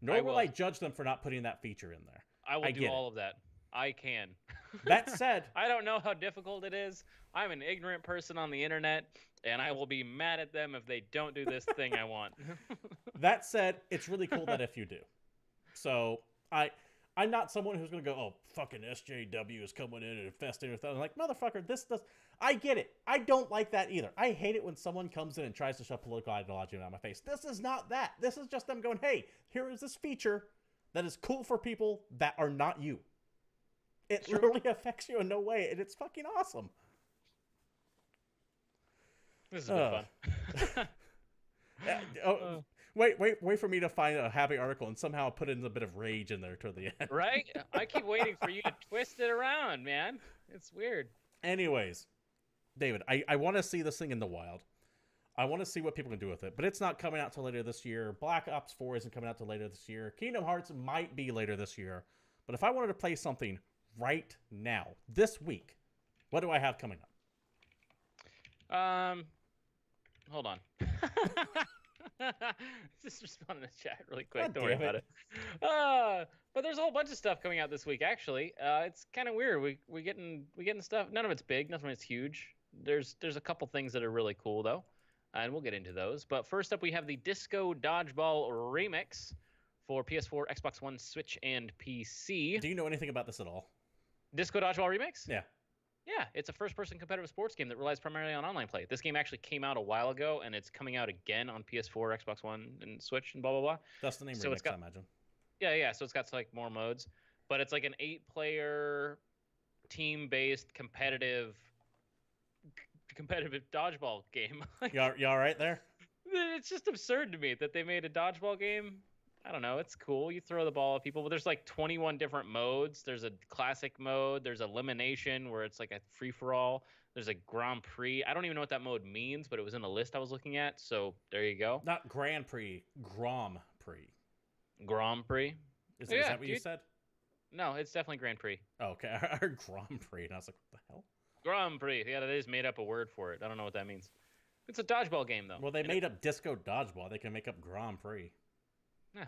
Nor will I judge them for not putting that feature in there. I will do all of that. I can. That said, I don't know how difficult it is. I'm an ignorant person on the internet, and I will be mad at them if they don't do this thing I want. That said, it's really cool that if you do. So I'm not someone who's going to go, oh, fucking SJW is coming in and infesting with that. I'm like, motherfucker, this does... I get it. I don't like that either. I hate it when someone comes in and tries to shove political ideology on my face. This is not that. This is just them going, hey, here is this feature that is cool for people that are not you. It literally affects you in no way, and it's fucking awesome. This is a bit fun. Wait for me to find a happy article and somehow put in a bit of rage in there toward the end. Right? I keep waiting for you to twist it around, man. It's weird. Anyways, David, I want to see this thing in the wild. I want to see what people can do with it, but it's not coming out till later this year. Black Ops 4 isn't coming out till later this year. Kingdom Hearts might be later this year. But if I wanted to play something right now, this week, what do I have coming up? Hold on. Just respond in the chat really quick. God Don't worry about it. But there's a whole bunch of stuff coming out this week. Actually, it's kind of weird. We getting stuff. None of it's big. None of it's huge. There's a couple things that are really cool though, and we'll get into those. But first up, we have the Disco Dodgeball remix for PS4, Xbox One, Switch, and PC. Do you know anything about this at all? Disco Dodgeball remix? Yeah. Yeah, it's a first-person competitive sports game that relies primarily on online play. This game actually came out a while ago, and it's coming out again on PS4, Xbox One, and Switch, and blah, blah, blah. That's the name of it, I imagine. Yeah, so it's got like more modes. But it's like an 8-player, team-based, competitive dodgeball game. You all right there? It's just absurd to me that they made a dodgeball game. I don't know. It's cool. You throw the ball at people, but there's like 21 different modes. There's a classic mode. There's elimination where it's like a free-for-all. There's a Grand Prix. I don't even know what that mode means, but it was in a list I was looking at. So there you go. Not Grand Prix, Grand Prix. Grand Prix? Is that what you said? No, it's definitely Grand Prix. Oh, okay. I heard Grand Prix, and I was like, what the hell? Grand Prix. Yeah, they just made up a word for it. I don't know what that means. It's a dodgeball game, though. Well, they made up Disco Dodgeball. They can make up Grand Prix. Yeah.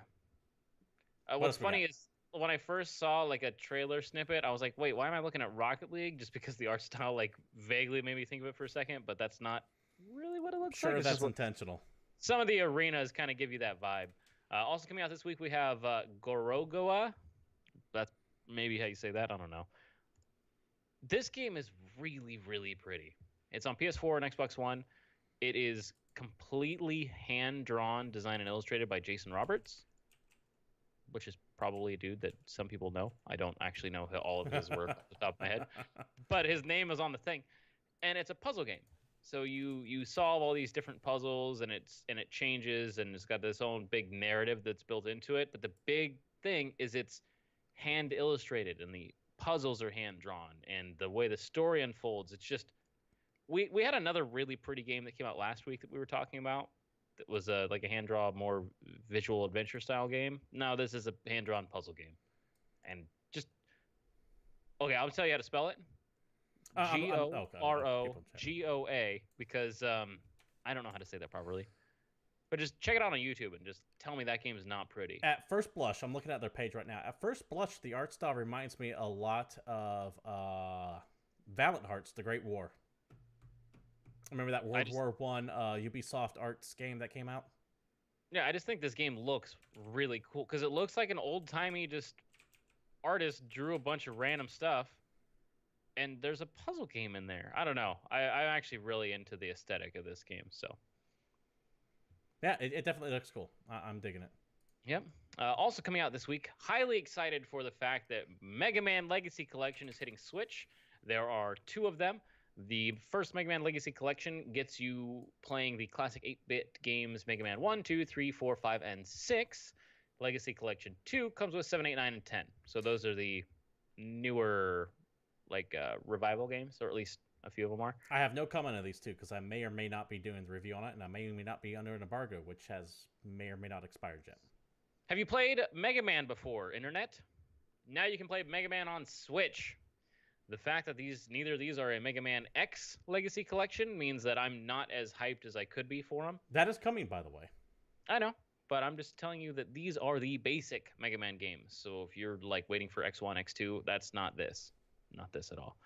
What's funny is when I first saw like a trailer snippet, I was like, wait, why am I looking at Rocket League? Just because the art style like vaguely made me think of it for a second, but that's not really what it looks like. Sure, that's intentional. Some of the arenas kind of give you that vibe. Also coming out this week, we have Gorogoa. That's maybe how you say that. I don't know. This game is really, really pretty. It's on PS4 and Xbox One. It is completely hand-drawn, designed, and illustrated by Jason Roberts, which is probably a dude that some people know. I don't actually know all of his work off the top of my head, but his name is on the thing, and it's a puzzle game. So you solve all these different puzzles, and it changes, and it's got this own big narrative that's built into it. But the big thing is it's hand illustrated, and the puzzles are hand drawn, and the way the story unfolds, it's just. We had another really pretty game that came out last week that we were talking about. That was like a hand draw, more visual adventure style game. No, this is a hand drawn puzzle game, and just okay. I'll tell you how to spell it. Gorogoa, because I don't know how to say that properly. But just check it out on YouTube and just tell me that game is not pretty. At first blush, I'm looking at their page right now. At first blush, the art style reminds me a lot of Valiant Hearts: The Great War. Remember that World War One Ubisoft Arts game that came out? Yeah, I just think this game looks really cool because it looks like an old-timey just artist drew a bunch of random stuff, and there's a puzzle game in there. I don't know. I'm actually really into the aesthetic of this game, so. Yeah, it definitely looks cool. I'm digging it. Yep. Also coming out this week, highly excited for the fact that Mega Man Legacy Collection is hitting Switch. There are 2 of them. The first Mega Man Legacy Collection gets you playing the classic 8-bit games Mega Man 1, 2, 3, 4, 5, and 6. Legacy Collection 2 comes with 7, 8, 9, and 10. So those are the newer revival games, or at least a few of them are. I have no comment on these 2 because I may or may not be doing the review on it, and I may or may not be under an embargo, which may or may not expired yet. Have you played Mega Man before, Internet? Now you can play Mega Man on Switch. The fact that neither of these are a Mega Man X Legacy Collection means that I'm not as hyped as I could be for them. That is coming, by the way. I know, but I'm just telling you that these are the basic Mega Man games. So if you're like waiting for X1, X2, that's not this. Not this at all.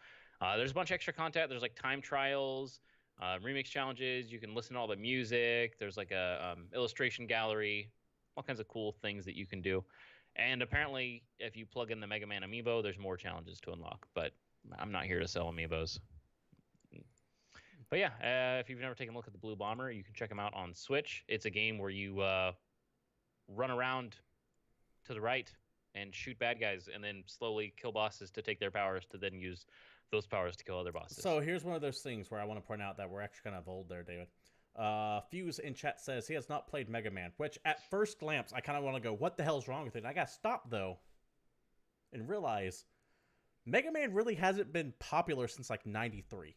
There's a bunch of extra content. There's like time trials, remix challenges. You can listen to all the music. There's like a illustration gallery, all kinds of cool things that you can do. And apparently, if you plug in the Mega Man amiibo, there's more challenges to unlock. But I'm not here to sell amiibos. But yeah, if you've never taken a look at the Blue Bomber, you can check them out on Switch. It's a game where you run around to the right and shoot bad guys and then slowly kill bosses to take their powers to then use those powers to kill other bosses. So here's one of those things where I want to point out that we're actually kind of old there, David. Fuse in chat says he has not played Mega Man, which at first glance, I kind of want to go, what the hell's wrong with it? And I got to stop, though, and realize Mega Man really hasn't been popular since, like, 93.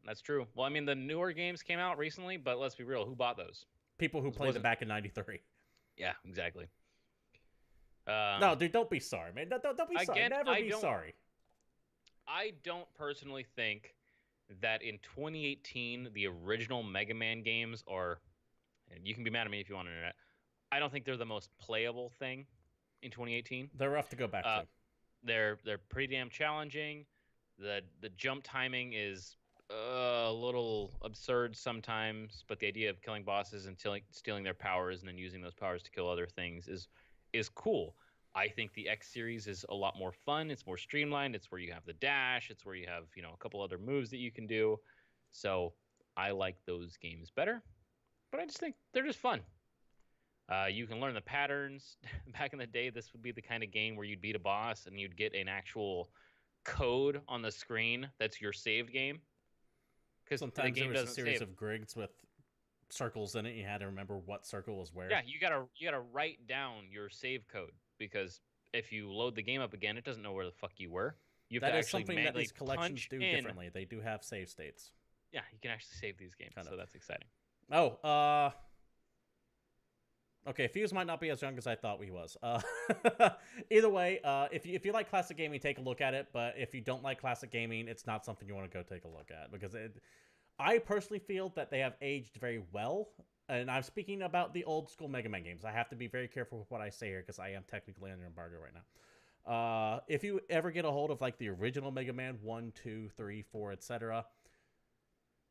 That's true. Well, I mean, the newer games came out recently, but let's be real. Who bought those? People who played them back in 93. Yeah, exactly. No, dude, don't be sorry, man. Don't be sorry. Never be sorry. I don't personally think that in 2018, the original Mega Man games are, and you can be mad at me if you want to internet, I don't think they're the most playable thing in 2018. They're rough to go back to. They're pretty damn challenging. The jump timing is a little absurd sometimes, but the idea of killing bosses and stealing their powers and then using those powers to kill other things is cool. I think the X series is a lot more fun. It's more streamlined. It's where you have the dash. It's where you have, a couple other moves that you can do. So I like those games better, but I just think they're just fun. You can learn the patterns. Back in the day, this would be the kind of game where you'd beat a boss and you'd get an actual code on the screen that's your saved game. Because sometimes the game there was a series of grids with circles in it. You had to remember what circle was where. Yeah, you gotta write down your save code, because if you load the game up again, it doesn't know where the fuck you were. You have that to is actually something that these collections do in. differently. They do have save states. Yeah, you can actually save these games, so that's exciting. Oh, okay, Fuse might not be as young as I thought he was. Either way, if you like classic gaming, take a look at it. But if you don't like classic gaming, it's not something you want to go take a look at, because I personally feel that they have aged very well. And I'm speaking about the old school Mega Man games. I have to be very careful with what I say here because I am technically under embargo right now. If you ever get a hold of like the original Mega Man 1, 2, 3, 4, etc.,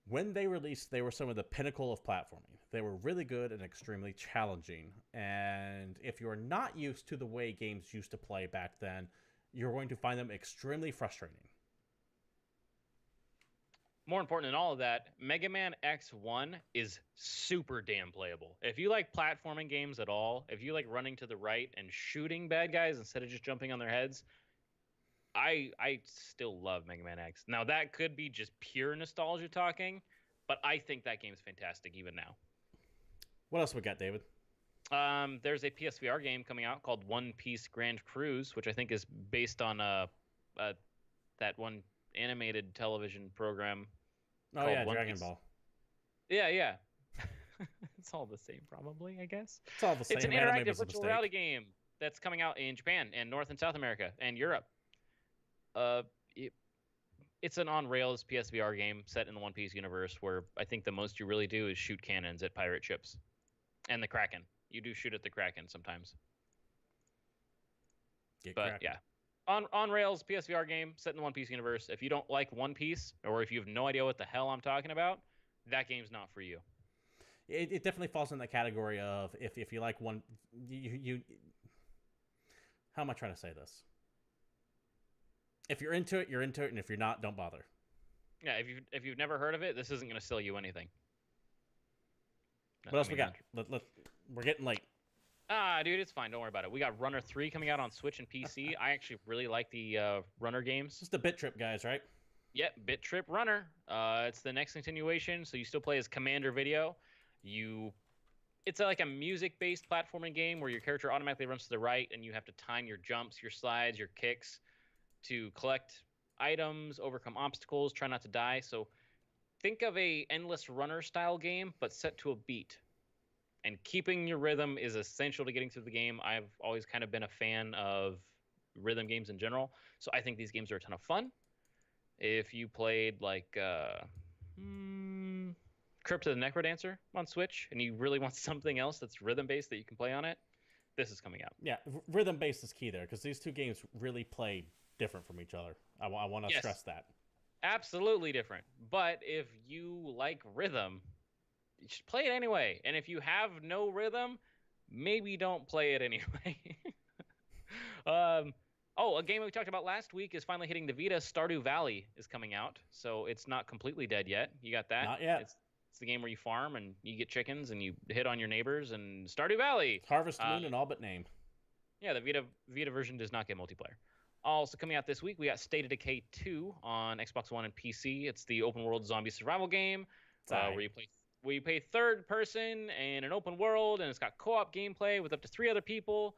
when they released, they were some of the pinnacle of platforming. They were really good and extremely challenging. And if you're not used to the way games used to play back then, you're going to find them extremely frustrating. More important than all of that, Mega Man X1 is super damn playable. If you like platforming games at all, if you like running to the right and shooting bad guys instead of just jumping on their heads, I still love Mega Man X. Now, that could be just pure nostalgia talking, but I think that game's fantastic even now. What else we got, David? There's a PSVR game coming out called One Piece Grand Cruise, which I think is based on that one animated television program. Oh, yeah, Dragon Ball. Yeah. It's all the same, probably, I guess. It's all the same. It's an interactive virtual reality game that's coming out in Japan and North and South America and Europe. It's an on-rails PSVR game set in the One Piece universe where I think the most you really do is shoot cannons at pirate ships. And the Kraken. You do shoot at the Kraken sometimes. Kraken. Yeah. on rails PSVR game set in the One Piece universe. If you don't like One Piece, or if you have no idea what the hell I'm talking about, that game's not for you. It definitely falls in the category of if you like one, you how am I trying to say this? If you're into it, you're into it, and if you're not, don't bother. Yeah, if you've never heard of it, this isn't going to sell you anything. What else we got? We're getting late. Dude, it's fine. Don't worry about it. We got Runner 3 coming out on Switch and PC. I actually really like the Runner games. It's the Bit Trip guys, right? Yep, Bit Trip Runner. It's the next continuation, so you still play as Commander Video. It's like a music-based platforming game where your character automatically runs to the right, and you have to time your jumps, your slides, your kicks to collect items, overcome obstacles, try not to die. So think of a endless runner style game, but set to a beat. And keeping your rhythm is essential to getting through the game. I've always kind of been a fan of rhythm games in general, so I think these games are a ton of fun. If you played like Crypt of the Necrodancer on Switch, and you really want something else that's rhythm-based that you can play on it, this is coming out. Yeah, rhythm-based is key there, because these two games really play different from each other. I want to stress that. Absolutely different. But if you like rhythm, you should play it anyway. And if you have no rhythm, maybe don't play it anyway. A game we talked about last week is finally hitting the Vita. Stardew Valley is coming out, so it's not completely dead yet. You got that? Not yet. It's the game where you farm and you get chickens and you hit on your neighbors, and Stardew Valley. Harvest Moon and all but name. Yeah, the Vita version does not get multiplayer. Also coming out this week, we got State of Decay 2 on Xbox One and PC. It's the open world zombie survival game where you play third person in an open world, and it's got co-op gameplay with up to 3 other people.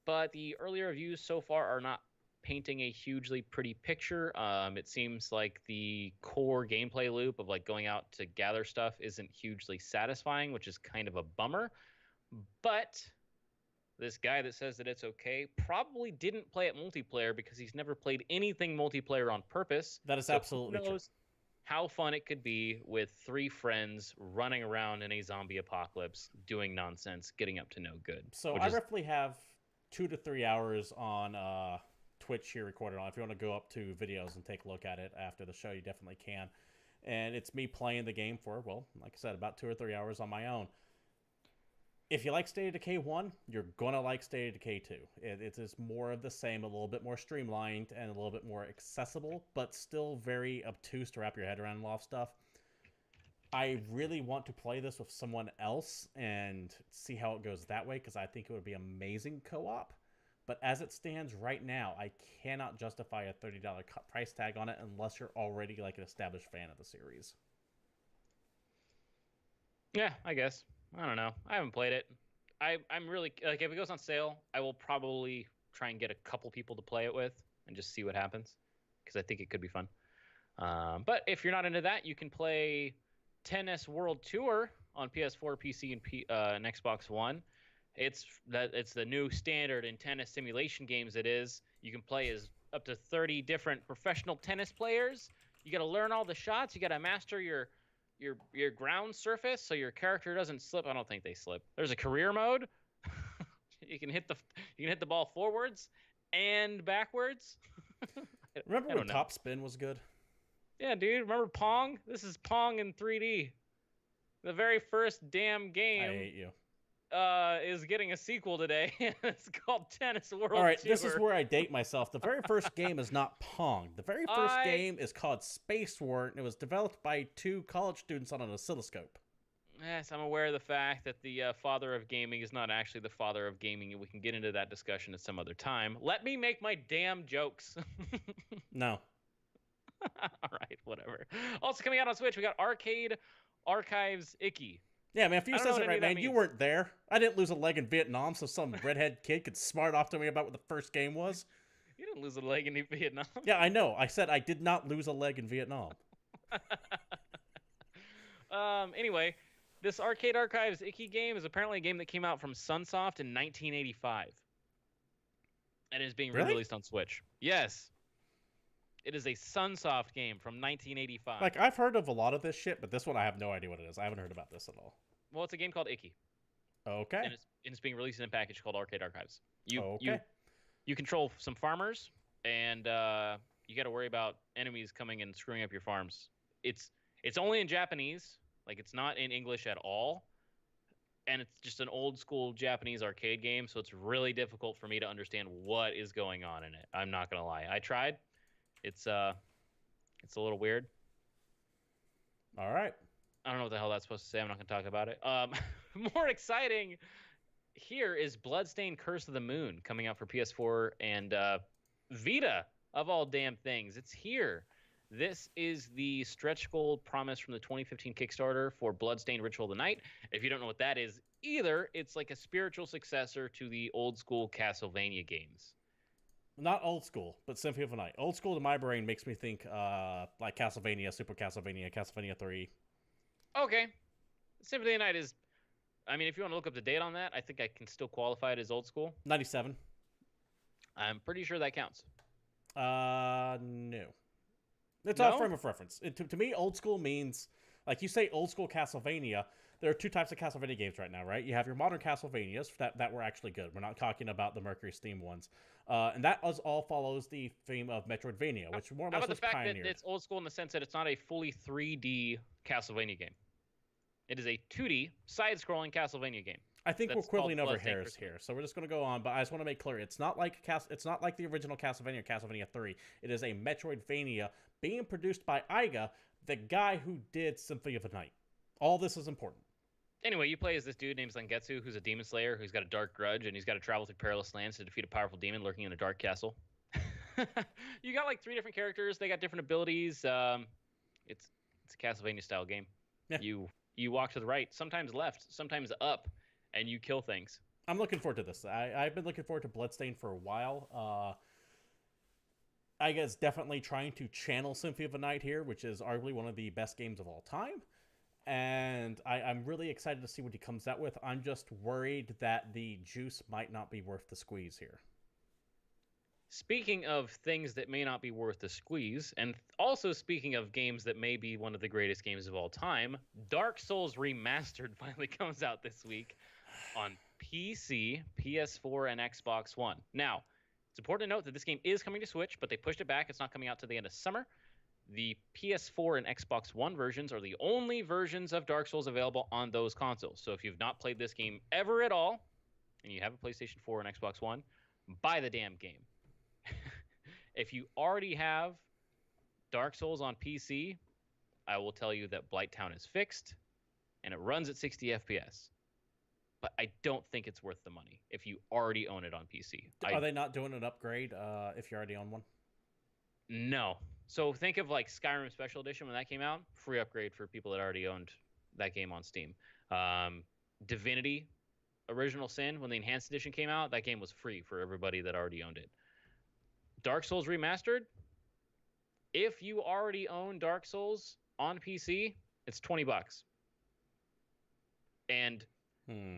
But the earlier reviews so far are not painting a hugely pretty picture. It seems like the core gameplay loop of like going out to gather stuff isn't hugely satisfying, which is kind of a bummer. But this guy that says that it's okay probably didn't play it multiplayer because he's never played anything multiplayer on purpose. That is absolutely true. How fun it could be with 3 friends running around in a zombie apocalypse, doing nonsense, getting up to no good. So I roughly have 2 to 3 hours on Twitch here recorded on. If you want to go up to videos and take a look at it after the show, you definitely can. And it's me playing the game for, well, like I said, about 2 or 3 hours on my own. If you like State of Decay 1, you're going to like State of Decay 2. It is more of the same, a little bit more streamlined and a little bit more accessible, but still very obtuse to wrap your head around a lot of stuff. I really want to play this with someone else and see how it goes that way, because I think it would be amazing co-op. But as it stands right now, I cannot justify a $30 price tag on it unless you're already like an established fan of the series. Yeah, I guess. I don't know. I haven't played it. I'm really, like, if it goes on sale, I will probably try and get a couple people to play it with and just see what happens, because I think it could be fun. But if you're not into that, you can play Tennis World Tour on PS4, PC, and Xbox One. It's the new standard in tennis simulation games. It is. You can play as up to 30 different professional tennis players. You got to learn all the shots. You got to master your ground surface so your character doesn't slip. I don't think they slip. There's a career mode. you can hit the ball forwards and backwards. Remember when Top Spin was good? Yeah, dude. Remember Pong? This is Pong in 3D. The very first damn game. I hate you. Is getting a sequel today. It's called Tennis World All right, Tour. this is where I date myself. The very first game is not Pong. The very first game is called Space War, and it was developed by 2 college students on an oscilloscope. Yes, I'm aware of the fact that the father of gaming is not actually the father of gaming, and we can get into that discussion at some other time. Let me make my damn jokes. No. All right, whatever. Also coming out on Switch, we got Arcade Archives Icky. Yeah, man, if you says it right, man, you weren't there. I didn't lose a leg in Vietnam, so some redhead kid could smart off to me about what the first game was. You didn't lose a leg in Vietnam. Yeah, I know. I said I did not lose a leg in Vietnam. Anyway, this Arcade Archives Icky game is apparently a game that came out from Sunsoft in 1985. And is being re-released on Switch. Yes. It is a Sunsoft game from 1985. Like, I've heard of a lot of this shit, but this one I have no idea what it is. I haven't heard about this at all. Well, it's a game called Icky. Okay. And it's being released in a package called Arcade Archives. You okay. you control some farmers and you got to worry about enemies coming and screwing up your farms. It's it's only in Japanese, like it's not in English at all, and it's just an old school Japanese arcade game, so it's really difficult for me to understand what is going on in it. I'm not gonna lie. I tried. It's a little weird. All right. I don't know what the hell that's supposed to say. I'm not gonna talk about it. More exciting here is Bloodstained Curse of the Moon coming out for PS4 and Vita of all damn things. It's here. This is the stretch goal promise from the 2015 Kickstarter for Bloodstained Ritual of the Night. If you don't know what that is either, it's like a spiritual successor to the old school Castlevania games. Not old school, but Symphony of the Night. Old school to my brain makes me think like Castlevania, Super Castlevania, Castlevania 3. Okay. Symphony of the Night is, I mean, if you want to look up the date on that, I think I can still qualify it as old school. 97. I'm pretty sure that counts. No. It's No? all frame of reference. To me, old school means, like you say, old school Castlevania. There are two types of Castlevania games right now, right? You have your modern Castlevanias that were actually good. We're not talking about the Mercury Steam ones. And that all follows the theme of Metroidvania, which more or How less about was the fact pioneered. that it's old school in the sense that it's not a fully 3D Castlevania game? It is a 2D side-scrolling Castlevania game. I think we're That's quibbling called over Bloodstained hairs Curse. here, so we're just going to go on. But I just want to make clear, it's not like the original Castlevania, Castlevania 3. It is a Metroidvania being produced by Iga, the guy who did Symphony of the Night. All this is important. Anyway, you play as this dude named Zangetsu, who's a demon slayer, who's got a dark grudge, and he's got to travel through perilous lands to defeat a powerful demon lurking in a dark castle. You got like 3 different characters. They got different abilities. It's a Castlevania style game. Yeah. You walk to the right, sometimes left, sometimes up, and you kill things. I'm looking forward to this. I've been looking forward to Bloodstained for a while. Iga's definitely trying to channel Symphony of the Night here, which is arguably one of the best games of all time. And I'm really excited to see what he comes out with. I'm just worried that the juice might not be worth the squeeze here. Speaking of things that may not be worth the squeeze, and also speaking of games that may be one of the greatest games of all time, Dark Souls Remastered finally comes out this week on PC, PS4, and Xbox One. Now, it's important to note that this game is coming to Switch, but they pushed it back. It's not coming out to the end of summer. The PS4 and Xbox One versions are the only versions of Dark Souls available on those consoles. So if you've not played this game ever at all, and you have a PlayStation 4 and Xbox One, buy the damn game. If you already have Dark Souls on PC, I will tell you that Blighttown is fixed, and it runs at 60 FPS. But I don't think it's worth the money if you already own it on PC. Are they not doing an upgrade if you already own one? No. So think of like Skyrim Special Edition when that came out, free upgrade for people that already owned that game on Steam. Divinity Original Sin, when the Enhanced Edition came out, that game was free for everybody that already owned it. Dark Souls Remastered, if you already own Dark Souls on PC, it's $20. And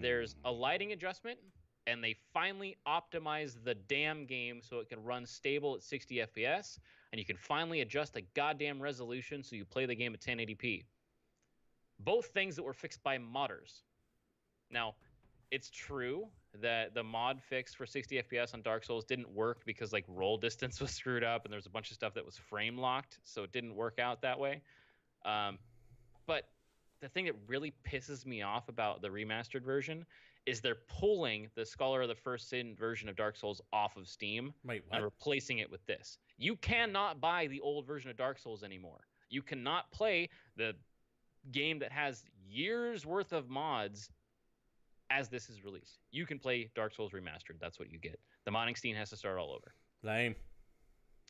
there's a lighting adjustment, and they finally optimized the damn game so it can run stable at 60 FPS, and you can finally adjust the goddamn resolution so you play the game at 1080p. Both things that were fixed by modders. Now, it's true that the mod fix for 60 FPS on Dark Souls didn't work because like roll distance was screwed up and there's a bunch of stuff that was frame locked, so it didn't work out that way. But the thing that really pisses me off about the remastered version is they're pulling the Scholar of the First Sin version of Dark Souls off of Steam and replacing it with this. You cannot buy the old version of Dark Souls anymore. You cannot play the game that has years worth of mods as this is released. You can play Dark Souls Remastered. That's what you get. The modding scene has to start all over. Lame.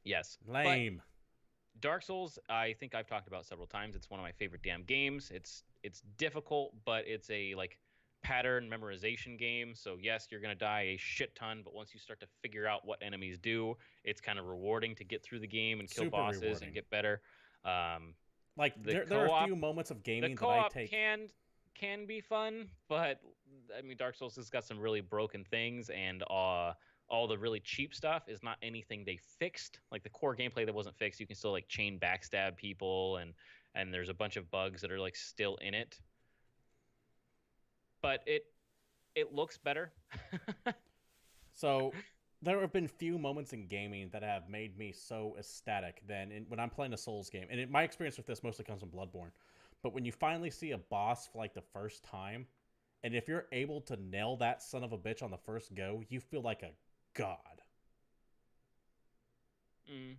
Yes. Lame. But Dark Souls, I think I've talked about several times. It's one of my favorite damn games. It's difficult, but it's a like pattern memorization game. So yes, you're gonna die a shit ton, but once you start to figure out what enemies do, it's kind of rewarding to get through the game and kill bosses rewarding. And get better. Like there are a few moments of gaming that I take. Can be fun, but I mean, Dark Souls has got some really broken things, and all the really cheap stuff is not anything they fixed. Like the core gameplay that wasn't fixed, you can still like chain backstab people, and there's a bunch of bugs that are like still in it. But it looks better. So there have been few moments in gaming that have made me so ecstatic than when I'm playing a Souls game. And my experience with this mostly comes from Bloodborne. But when you finally see a boss for like the first time, and if you're able to nail that son of a bitch on the first go, you feel like a god. Mm.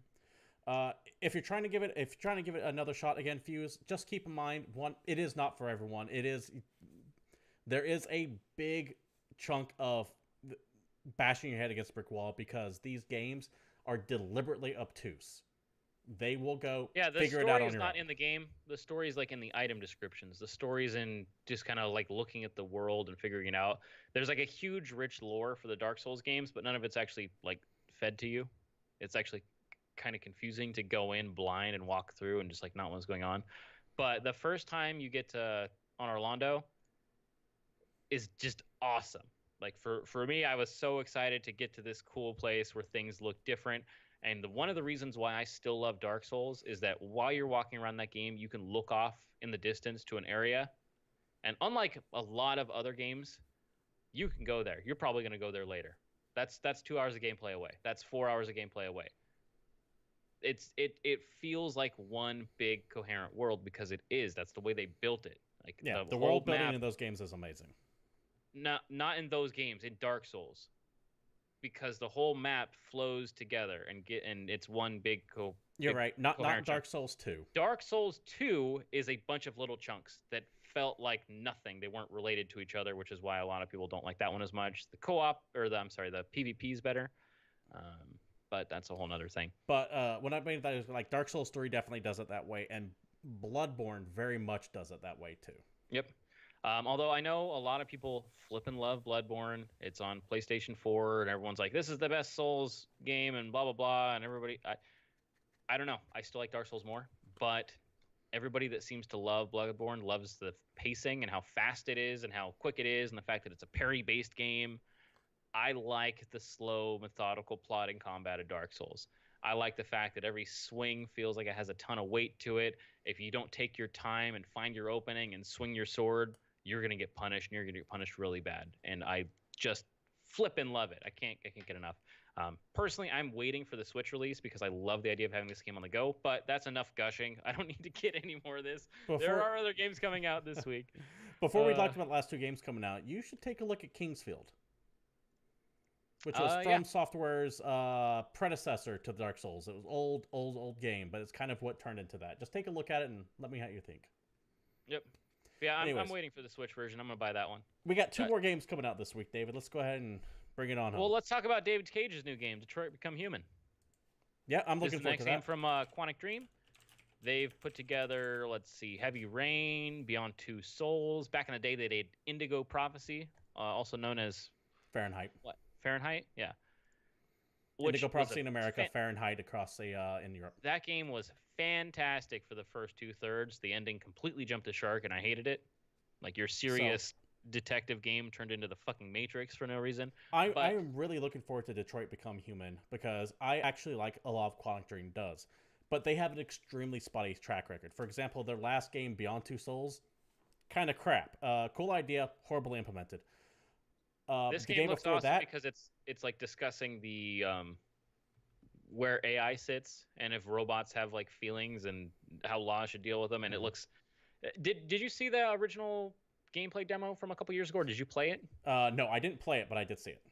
If you're trying to give it another shot again, Fuse, just keep in mind, one, it is not for everyone. There is a big chunk of bashing your head against a brick wall because these games are deliberately obtuse. They will go figure it out on your own. The story is not in the game. The story is like in the item descriptions. The story's in just kind of like looking at the world and figuring it out. There's like a huge, rich lore for the Dark Souls games, but none of it's actually like fed to you. It's actually kind of confusing to go in blind and walk through and just like not know what's going on. But the first time you get to on Orlando is just awesome. Like for me, I was so excited to get to this cool place where things look different. And one of the reasons why I still love Dark Souls is that while you're walking around that game, you can look off in the distance to an area. And unlike a lot of other games, you can go there. You're probably going to go there later. That's 2 hours of gameplay away. That's 4 hours of gameplay away. It feels like one big coherent world because it is. That's the way they built it. Like the world building in those games is amazing. Not in those games, in Dark Souls, because the whole map flows together and it's one big You're right. Not Dark Souls 2. Dark Souls 2 is a bunch of little chunks that felt like nothing. They weren't related to each other, which is why a lot of people don't like that one as much. The co-op the PvP is better. But that's a whole nother thing. But when I made that, it was like Dark Souls 3 definitely does it that way, and Bloodborne very much does it that way too. Yep. Although I know a lot of people flip and love Bloodborne. It's on PlayStation 4, and everyone's like, this is the best Souls game, and blah, blah, blah. And everybody, I don't know. I still like Dark Souls more. But everybody that seems to love Bloodborne loves the pacing and how fast it is and how quick it is and the fact that it's a parry-based game. I like the slow, methodical plotting combat of Dark Souls. I like the fact that every swing feels like it has a ton of weight to it. If you don't take your time and find your opening and swing your sword, you're going to get punished, and you're going to get punished really bad. And I just flippin' love it. I can't get enough. Personally, I'm waiting for the Switch release because I love the idea of having this game on the go, but that's enough gushing. I don't need to get any more of this. There are other games coming out this week. Before we talked about the last two games coming out, you should take a look at Kingsfield, which was From Software's predecessor to Dark Souls. It was old game, but it's kind of what turned into that. Just take a look at it and let me know what you think. Yep. Yeah, I'm waiting for the Switch version. I'm going to buy that one. We got two more games coming out this week, David. Let's go ahead and bring it on home. Well, let's talk about David Cage's new game, Detroit Become Human. Yeah, I'm looking forward to that. This is the next game from Quantic Dream. They've put together, let's see, Heavy Rain, Beyond Two Souls. Back in the day, they did Indigo Prophecy, also known as... Fahrenheit. What? Fahrenheit? Yeah. Indigo Prophecy in America, Fahrenheit across in Europe. That game was fantastic for the first 2/3. The ending completely jumped the shark, and I hated it. Like your serious detective game turned into the fucking Matrix for no reason. I am really looking forward to Detroit Become Human because I actually like a lot of Quantic Dream does, but they have an extremely spotty track record. For example, their last game, Beyond Two Souls, kind of crap. Cool idea, horribly implemented. This game looks awesome because it's like discussing the where AI sits and if robots have like feelings and how law should deal with them. And it looks. Did you see the original gameplay demo from a couple years ago? Or did you play it? No, I didn't play it, but I did see it.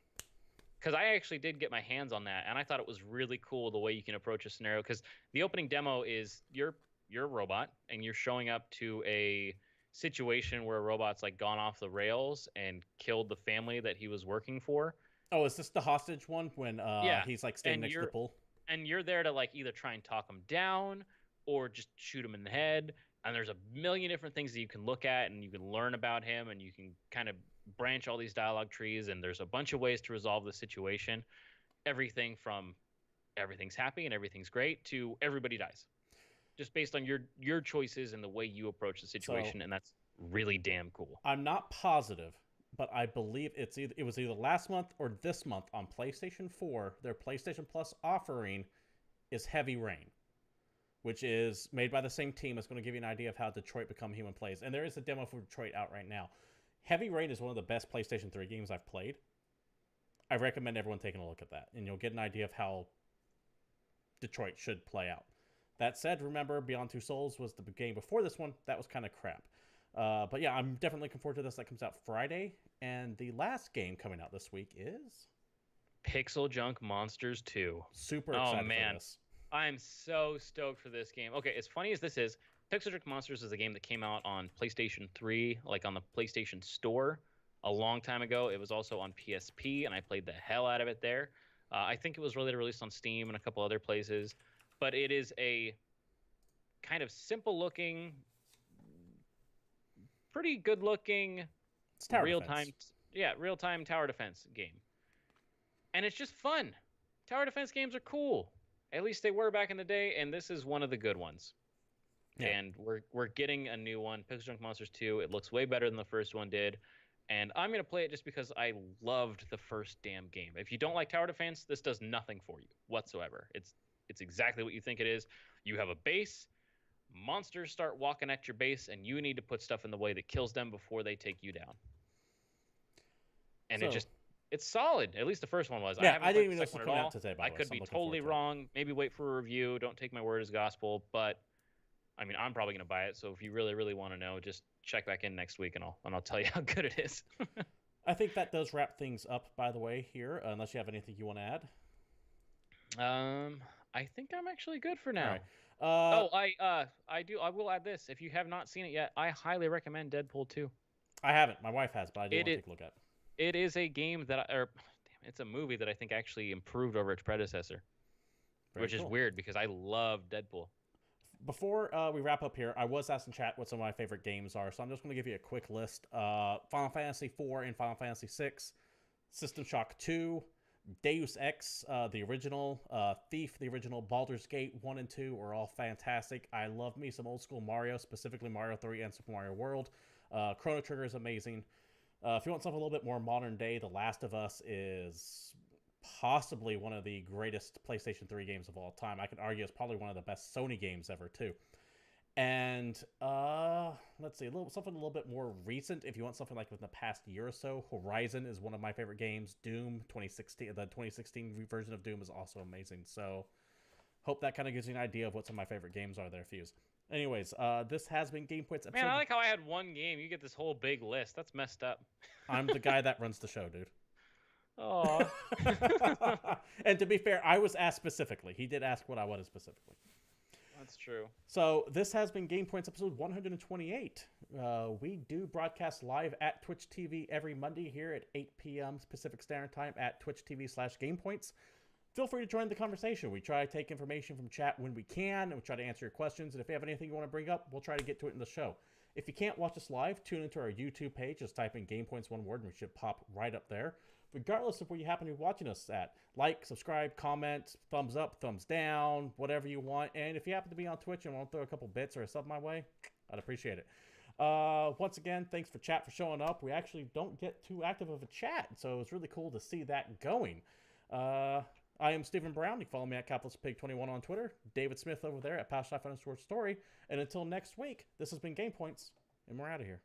Because I actually did get my hands on that, and I thought it was really cool the way you can approach a scenario. Because the opening demo is you're a robot and you're showing up to a situation where a robot's like gone off the rails and killed the family that he was working for. Oh, is this the hostage one when he's like standing next to the pool? And you're there to like either try and talk him down or just shoot him in the head. And there's a million different things that you can look at and you can learn about him and you can kind of branch all these dialogue trees. And there's a bunch of ways to resolve the situation. Everything from everything's happy and everything's great to everybody dies. Just based on your choices and the way you approach the situation. And that's really damn cool. I'm not positive, but I believe it was either last month or this month on PlayStation 4. Their PlayStation Plus offering is Heavy Rain, which is made by the same team. It's going to give you an idea of how Detroit Become Human plays. And there is a demo for Detroit out right now. Heavy Rain is one of the best PlayStation 3 games I've played. I recommend everyone taking a look at that, and you'll get an idea of how Detroit should play out. That said, remember, Beyond Two Souls was the game before this one. That was kind of crap. But yeah, I'm definitely looking forward to this. That comes out Friday. And the last game coming out this week is Pixel Junk Monsters 2. Super excited for this. I'm so stoked for this game. Okay, as funny as this is, Pixel Junk Monsters is a game that came out on PlayStation 3, like on the PlayStation Store a long time ago. It was also on PSP, and I played the hell out of it there. I think it was later released on Steam and a couple other places. But it is a kind of simple-looking, pretty good-looking real-time tower defense game. And it's just fun. Tower defense games are cool. At least they were back in the day, and this is one of the good ones. Yeah. And we're getting a new one, Pixel Junk Monsters 2. It looks way better than the first one did. And I'm going to play it just because I loved the first damn game. If you don't like tower defense, this does nothing for you whatsoever. It's exactly what you think it is. You have a base, monsters start walking at your base, and you need to put stuff in the way that kills them before they take you down. And it's solid. At least the first one was. Yeah, I didn't even know it was coming out today. I could be totally wrong. Maybe wait for a review. Don't take my word as gospel. But I mean, I'm probably going to buy it. So if you really, really want to know, just check back in next week, and I'll tell you how good it is. I think that does wrap things up, by the way, here. Unless you have anything you want to add. I think I'm actually good for now. Right. I will add this. If you have not seen it yet, I highly recommend Deadpool 2. I haven't. My wife has, but I do want to take a look at it. It is a game it's a movie that I think actually improved over its predecessor, which is weird because I love Deadpool. Before we wrap up here, I was asking chat what some of my favorite games are, so I'm just going to give you a quick list. Final Fantasy IV and Final Fantasy VI, System Shock 2, Deus Ex, the original, Thief, the original, Baldur's Gate 1 and 2 are all fantastic. I love me some old school Mario, specifically Mario 3 and Super Mario World. Chrono Trigger is amazing. If you want something a little bit more modern day, The Last of Us is possibly one of the greatest PlayStation 3 games of all time. I could argue it's probably one of the best Sony games ever, too. And let's see, something a little bit more recent. If you want something like within the past year or so, Horizon is one of my favorite games. Doom 2016, the 2016 version of Doom is also amazing. So hope that kind of gives you an idea of what some of my favorite games are there, Fuse. Anyways, this has been GamePoints episode. Man, I like how I had one game. You get this whole big list. That's messed up. I'm the guy that runs the show, dude. Oh. And to be fair, I was asked specifically. He did ask what I wanted specifically. That's true. So this has been GamePoints episode 128. We do broadcast live at Twitch TV every Monday here at 8 p.m. Pacific Standard Time at Twitch TV/GamePoints. Feel free to join the conversation. We try to take information from chat when we can, and we try to answer your questions. And if you have anything you want to bring up, we'll try to get to it in the show. If you can't watch us live, tune into our YouTube page. Just type in GamePoints one word, and we should pop right up there. Regardless of where you happen to be watching us at. Like, subscribe, comment, thumbs up, thumbs down, whatever you want. And if you happen to be on Twitch and want to throw a couple bits or a sub my way, I'd appreciate it. Once again, thanks for chat for showing up. We actually don't get too active of a chat, so it's really cool to see that going. I am Stephen Brown. You can follow me at CapitalistPig21 on Twitter. David Smith over there at _story. And until next week, this has been GamePoints, and we're out of here.